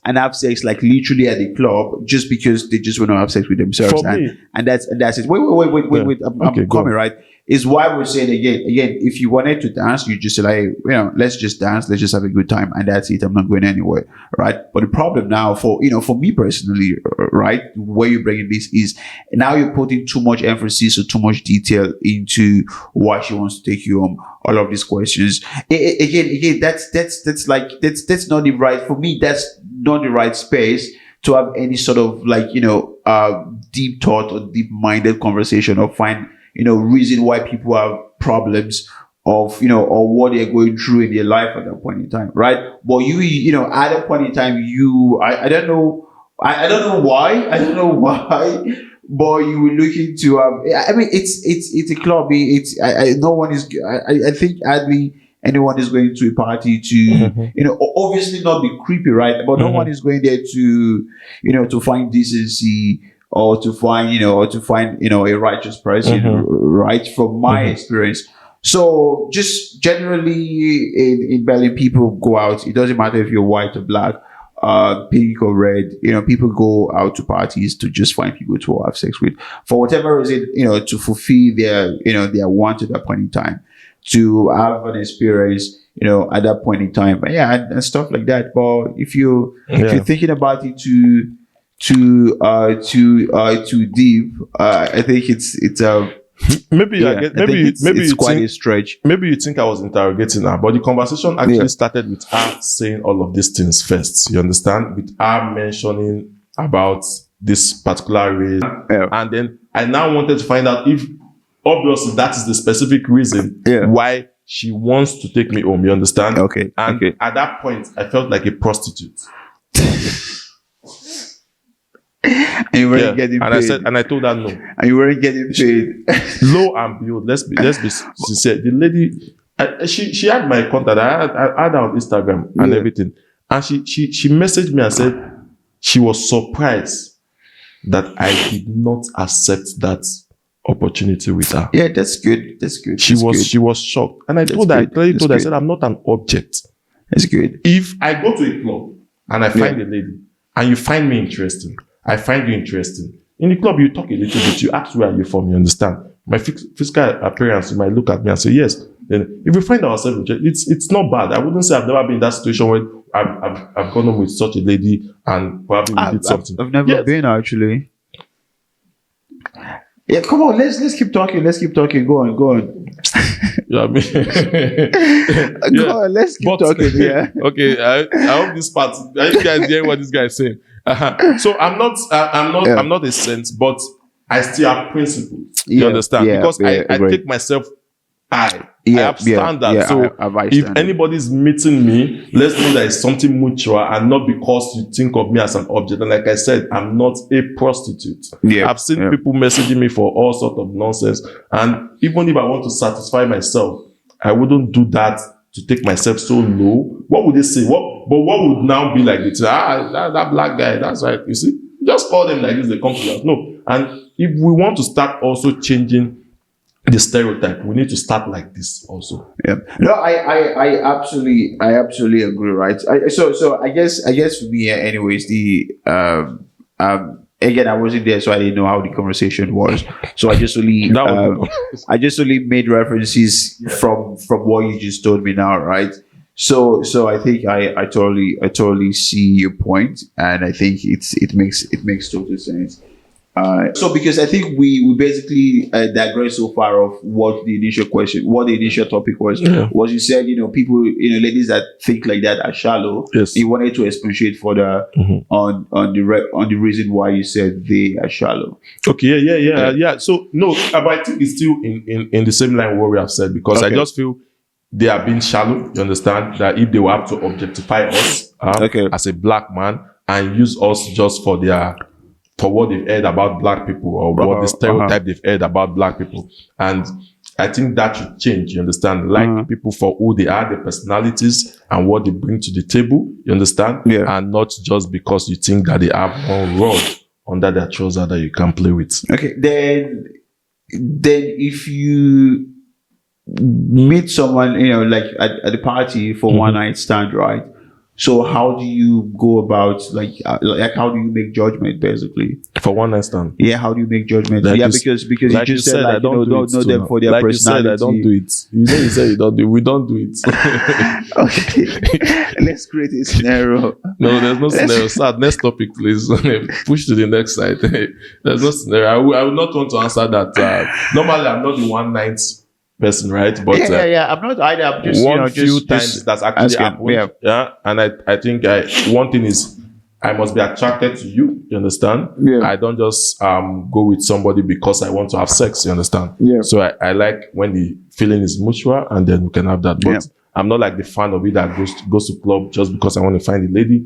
and have sex like literally at the club just because they just want to have sex with themselves. And that's it. Wait. I'm coming, right? Is why we're saying again, if you wanted to dance, you just say like, let's just dance, let's just have a good time, and that's it. I'm not going anywhere, right? But the problem now for me personally, right, where you're bringing this is now you're putting too much emphasis or too much detail into why she wants to take you home. All of these questions, again, that's not the right, for me, that's not the right space to have any sort of deep thought or deep-minded conversation or find reason why people have problems of, or what they're going through in their life at that point in time, right? But at that point in time, I don't know why, but you were looking to I mean, it's a club. No one is, I think hardly anyone is going to a party to, obviously not be creepy, right? But no one is going there to, to find decency, or to find a righteous person, right? From my experience. So just generally in Berlin, people go out. It doesn't matter if you're white or black, pink or red. People go out to parties to just find people to have sex with for whatever reason, to fulfill their want at that point in time, to have an experience, at that point in time. But and stuff like that. But if you're thinking about it too deep, I think it's Maybe I get, maybe it's you quite think, a stretch. maybe you think I was interrogating her, but the conversation actually started with her saying all of these things first. You understand? With her mentioning about this particular race, and then I now wanted to find out if, obviously, that is the specific reason why she wants to take me home. You understand? Okay. And at that point, I felt like a prostitute. And you weren't getting paid. And I told her no. And you weren't getting paid. Lo and behold, let's be sincere. The lady, she had my contact. I had her on Instagram and everything, and she messaged me and said she was surprised that I did not accept that opportunity with her. Yeah, that's good. That's good. She was shocked, and I told her, I said, I'm not an object. That's good. If I go to a club and I find a lady and you find me interesting, I find you interesting. In the club, you talk a little bit. You ask where are you from. You understand my physical appearance. You might look at me and say yes. Then, if we find ourselves interested, it's not bad. I wouldn't say I've never been in that situation where I've gone home with such a lady and probably we did something. I've never been actually. Yeah, come on. Let's keep talking. Go on. You know what I mean? Go on. Let's keep talking. Yeah. Okay. I hope this part. Are you guys hearing what this guy is saying? So I'm not a saint, but I still have principles. You understand? Because I take myself high. I have standards. So if anybody's meeting me, let's know that it's something mutual and not because you think of me as an object. And like I said, I'm not a prostitute. I've seen people messaging me for all sorts of nonsense. And even if I want to satisfy myself, I wouldn't do that to take myself so low. What would they say? What would now be like? It's that black guy, that's right. You see, just call them like this, they come to us. No. And if we want to start also changing the stereotype, we need to start like this also. Yeah. No, I absolutely agree, right? So I guess for me, anyways, the again, I wasn't there, so I didn't know how the conversation was. So I just only made references from what you just told me now, right? So I think I totally see your point, and I think it makes total sense. So because I think we basically digress so far of what the initial topic was. Was you said, people, ladies that think like that are shallow. Yes. You wanted to expatiate further on the reason why you said they are shallow. Okay, yeah. So no, but I think it's still in the same line what we have said, because I just feel they are being shallow. You understand that if they were up to objectify us as a black man and use us just for what they've heard about black people or what the stereotype they've heard about black people. And I think that should change, you understand? Like people for who they are, their personalities and what they bring to the table, you understand? Yeah. And not just because you think that they have one rod under their trouser that you can play with. Okay, then if you meet someone, like at the party for one night stand, right? So how do you go about like how do you make judgment basically? For one night stand. Yeah, how do you make judgment? Like because like you just said like, don't know them for their like personality. You said, I don't do it. You said you don't do it. We don't do it. Okay. Let's create a scenario. No, there's no scenario. Sad. Next topic, please. Push to the next slide. There's no scenario. I would not want to answer that. Normally, I'm not the one night person, right? But I'm not either. I'm just few times that's actually happened. Yeah, and I think one thing is I must be attracted to you. You understand? Yeah. I don't just go with somebody because I want to have sex. You understand? Yeah. So I like when the feeling is mutual, and then we can have that. But I'm not like the fan of it that goes to club just because I want to find a lady.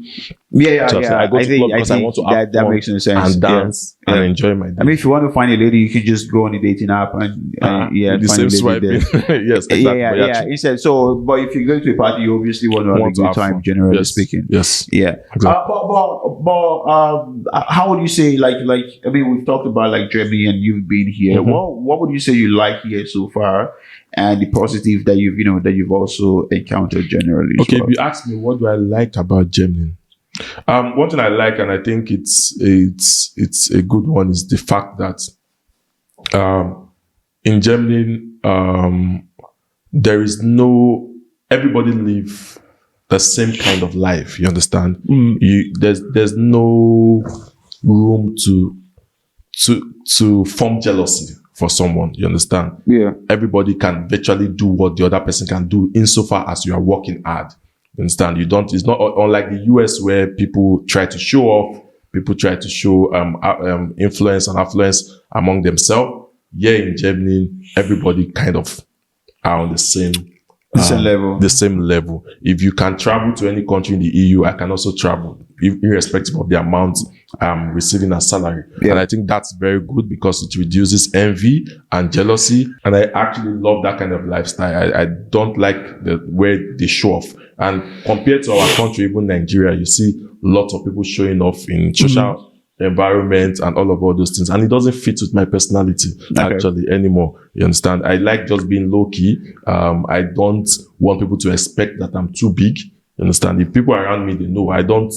Yeah. I go to club because I want to have that fun makes no sense. And dance and enjoy my day. I mean, if you want to find a lady, you can just go on a dating app and the find same a lady swiping. there. Yes, exactly. Yeah. Instead, but if you're going to a party, you obviously want to have a good time, generally speaking. Yes. Yeah. Exactly. But how would you say like I mean, we've talked about like Germany and you've been here. What would you say you like here so far, and the positive that you've also encountered generally? Okay, if you ask me what do I like about Germany, one thing I like, and I think it's a good one, is the fact that in Germany there is everybody live the same kind of life. You understand? There's no room to form jealousy for someone. You understand? Yeah. Everybody can virtually do what the other person can do insofar as you are working hard. You understand? It's not unlike the US where people try to show off, people try to show influence and affluence among themselves. Here in Germany, everybody kind of are on the same level. The same level. If you can travel to any country in the EU, I can also travel, irrespective of the amount I'm receiving as salary. Yeah. And I think that's very good because it reduces envy and jealousy. And I actually love that kind of lifestyle. I don't like the way they show off. And compared to our country, even Nigeria, you see lots of people showing off in social environment and all those things, and it doesn't fit with my personality actually anymore. You understand? I like just being low key. I don't want people to expect that I'm too big. You understand? If people around me, they know I don't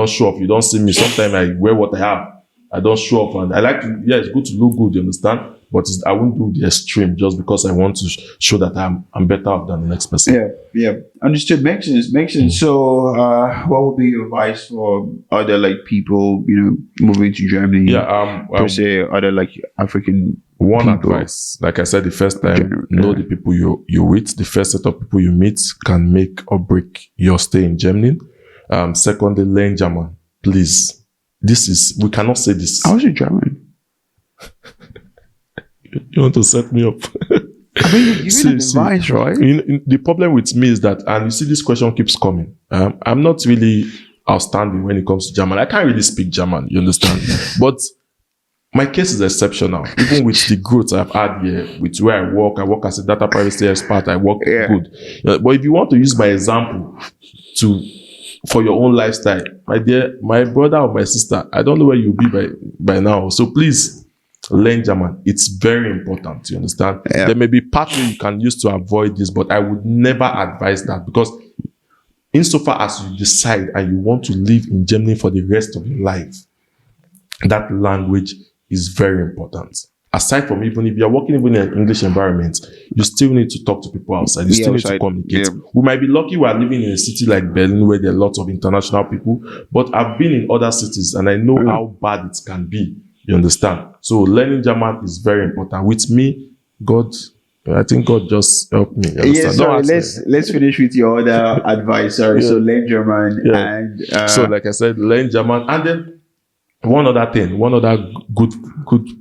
show off. You don't see me. Sometimes I wear what I have. I don't show off, and I like to. Yeah, it's good to look good. You understand? But I won't do the extreme just because I want to show that I'm better off than the next person. Yeah. Understood. Makes sense. So, what would be your advice for other people, moving to Germany? Yeah. Per se, other African one people. Advice, like I said, the first time, know the people you with. The first set of people you meet can make or break your stay in Germany. Secondly, learn German, please. We cannot say this. How's your German? You want to set me up? I mean, you're giving advice, right? The problem with me is that, and you see this question keeps coming, I'm not really outstanding when it comes to German. I can't really speak German, you understand? But my case is exceptional. Even with the growth I've had here, with where I work as a data privacy expert, I work good. But if you want to use my example for your own lifestyle, my dear, my brother or my sister, I don't know where you'll be by now. So please, learn German. It's very important. You understand? Yeah. There may be parts you can use to avoid this, but I would never advise that, because insofar as you decide and you want to live in Germany for the rest of your life, that language is very important. Aside from, even if you're working in an English environment, you still need to talk to people outside. You still need to communicate. Yeah. We might be lucky we are living in a city like Berlin where there are lots of international people, but I've been in other cities and I know how bad it can be. You understand? So learning German is very important. With me, I think God just helped me. Yeah, sorry, let's finish with your other advice. Sorry. So learn German and so like I said, learn German. And then one other good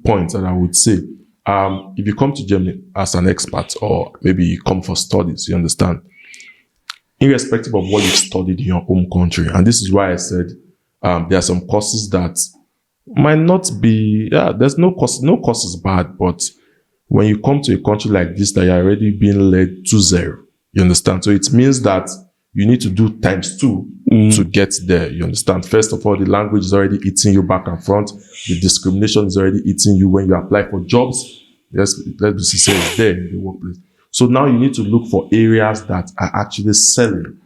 point that I would say, if you come to Germany as an expat, or maybe you come for studies, you understand, irrespective of what you've studied in your home country, and this is why I said there are some courses that might not be, there's no course is bad, but when you come to a country like this that you're already being led to zero, you understand? So it means that you need to do times 2 to get there. You understand? First of all, the language is already eating you back and front. The discrimination is already eating you when you apply for jobs. Let's say it's there in the workplace. So now you need to look for areas that are actually selling.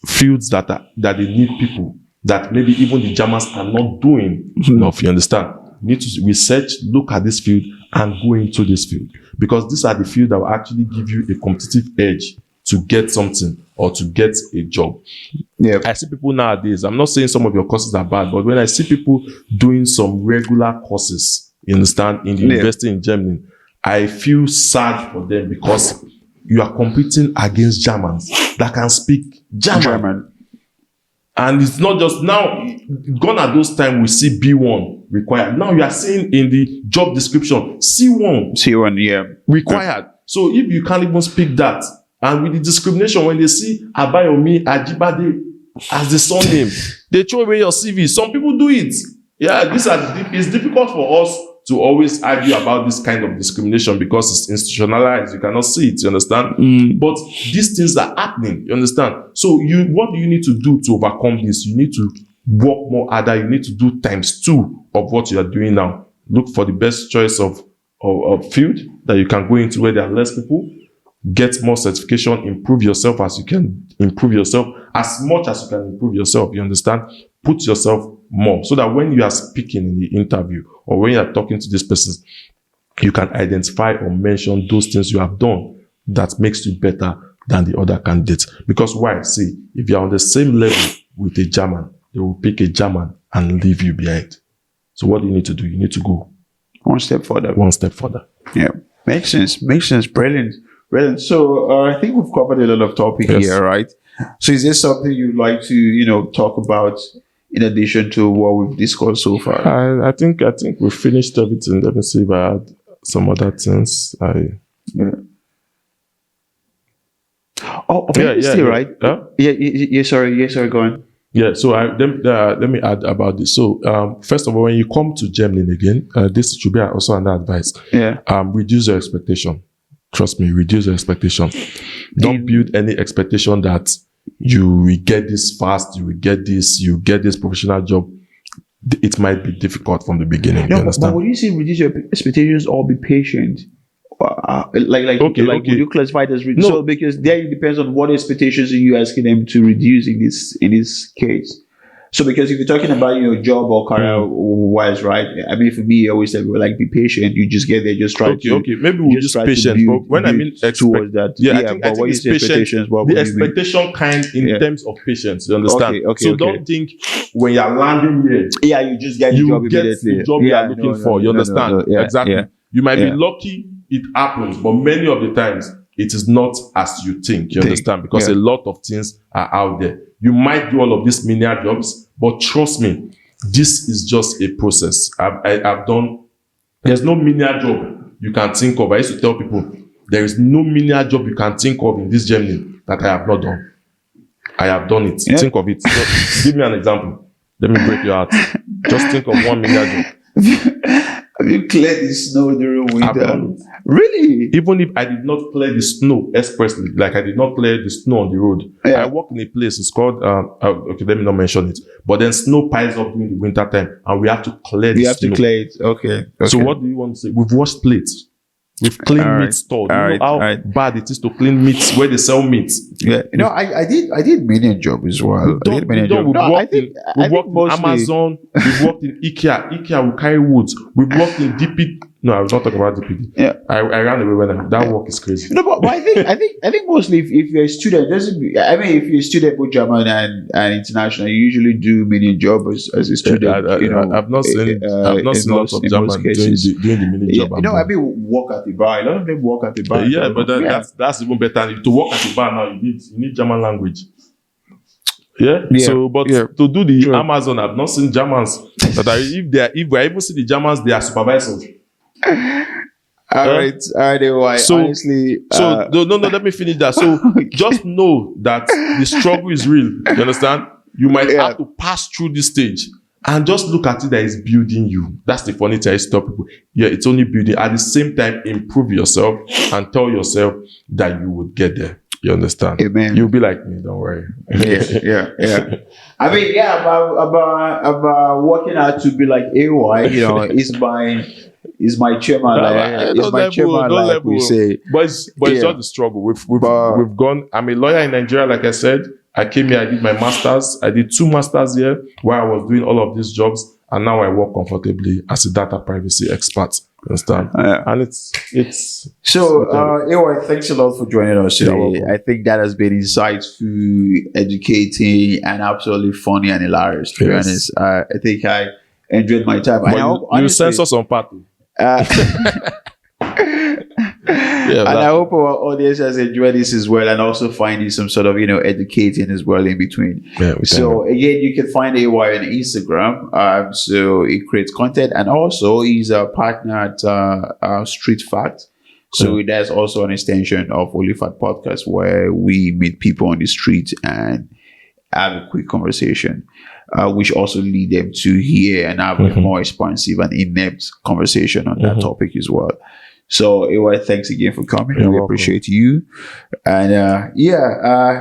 Fields that they need people that maybe even the Germans are not doing enough. You understand? You need to research, look at this field and go into this field, because these are the fields that will actually give you a competitive edge to get something or to get a job. Yeah. I see people nowadays, I'm not saying some of your courses are bad, but when I see people doing some regular courses, you understand, in the university in Germany, I feel sad for them, because you are competing against Germans that can speak German. And it's not just now, gone at those times we see B1 required. Now you are seeing in the job description C1 required. So if you can't even speak that, and with the discrimination, when they see Abayomi Ajibade as the surname, they throw away your CV. Some people do it. Yeah, it's difficult for us to always argue about this kind of discrimination because it's institutionalized. You cannot see it, you understand? But these things are happening, you understand? So what do you need to do to overcome this? You need to work more harder. You need to do times 2 of what you are doing now. Look for the best choice of field that you can go into where there are less people. Get more certification, improve yourself as you can improve yourself, as much as you can improve yourself, you understand? Put yourself more, so that when you are speaking in the interview or when you are talking to these persons, you can identify or mention those things you have done that makes you better than the other candidates. Because why? See, if you are on the same level with a German, they will pick a German and leave you behind. So what do you need to do? You need to go One step further. One step further. Yeah, makes sense. Makes sense. Brilliant. Brilliant. So I think we've covered a lot of topic Yes. here, right? So is there something you'd like to, talk about in addition to what we've discussed so far? I think we finished everything. Let me see if I had some other things. Yeah. Oh, right? Huh? Yeah. Sorry. Go on. Yeah, so let me add about this. So, first of all, when you come to Germany again, this should be also an advice. Yeah. Reduce your expectation. Trust me, reduce your expectation. Don't build any expectation that you will get this fast, you get this professional job. It might be difficult from the beginning. No, you understand? but when you say reduce your expectations or be patient, Okay. would you classify it as reduce? No. So because there it depends on what expectations are you asking them to reduce in this case. So because if you're talking about job or career wise, right? I mean, for me, I always say be patient. You just get there, just try to. Okay. Maybe we'll just try to patient. build- But when I build mean towards that, I think what you it's say patience. expectations, what The do you mean? expectation kind in terms of patience. You understand? Okay, So don't think when you're landing here, Yeah, you just get the you job get immediately. the job you are looking for. You understand? Yeah, exactly. yeah. You might Yeah. be lucky it happens, but many of the times it is not as you think. You understand? Because a lot of things are out there. You might do all of these menial jobs, but trust me, this is just a process. I've done. There's no menial job you can think of. I used to tell people there is no menial job you can think of in this journey that I have not done. I have done it. Yeah. Think of it. Just give me an example. Let me break your heart. Just think of one menial job. Have you cleared the snow during I've winter? done it. Really? Even if I did not clear the snow expressly, like I did not clear the snow on the road, Yeah. I work in a place, it's called, okay, let me not mention it, but then snow piles up during the winter time and we have to clear the You have snow. to clear it. Okay. So what do you want to say? We've washed plates. We've cleaned All right. meat store. All You right. know how All right. bad it is to clean meat where they sell meat. Yeah. I did menial job as well. I did menial job. We've No, I worked think in mostly Amazon. We've worked in IKEA. IKEA will carry woods. We've worked in DP. No, I was not talking about DPD. Yeah. I ran away when that work is crazy. No, but I think mostly if you're a student, if you're a student with German and international, you usually do menial job as a student. I've not seen lots of German doing the mini job. Work at the bar. A lot of them work at the bar. That's even better. To work at the bar now, you need German language. Yeah. So, but to do the Amazon, I've not seen Germans that are if we even see the Germans, they are supervisors. All right. So, honestly, no, let me finish that. So, just know that the struggle is real. You understand? You might have to pass through this stage and just look at it that it's building you. That's the funny thing I used to tell people. Yeah, it's only building. At the same time, improve yourself and tell yourself that you would get there. You understand? Amen. You'll be like me. Don't worry. Yeah. I mean, about working out to be like AY, is my chairman. Is my chairman, like we say. But it's not the struggle. We've gone. I'm a lawyer in Nigeria, like I said. I came here. I did my masters. I did 2 masters here, where I was doing all of these jobs, and now I work comfortably as a data privacy expert. Understand? And it's so. AY, thanks a lot for joining us today. I think that has been insightful, educating, and absolutely funny and hilarious. To be honest, I think I enjoyed my time. But you censor some part. And I hope our audience has enjoyed this as well, and also finding some sort of educating as well in between. So again, you can find AY on Instagram. So he creates content, and also he's a partner at Street Fact. So that's also an extension of Onlyfacts podcast, where we meet people on the street and have a quick conversation, which also lead them to hear and have a more expansive and in-depth conversation on that topic as well. So, AY, thanks again for coming. We appreciate you. And I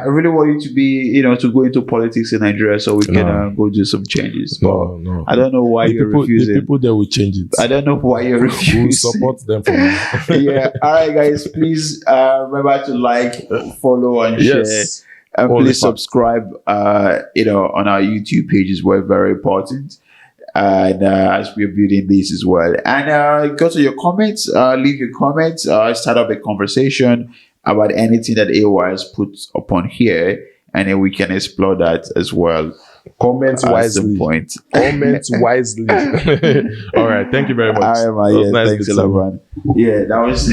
really want you to be, to go into politics in Nigeria so we can go do some changes. But No. I don't know why you're refusing. The people there will change it. I don't know why you're refusing. We'll support them for now. All right, guys. Please remember to like, follow, and share. And please subscribe, on our YouTube pages. We're very important. And as we're building this as well. And go to your comments, leave your comments, start up a conversation about anything that AY has put upon here. And then we can explore that as well. Comment at some wisely. point. Comment wisely. All right. Thank you very much. All right, man. It was Yeah, nice thanks a meeting lot, you. man. Yeah, that was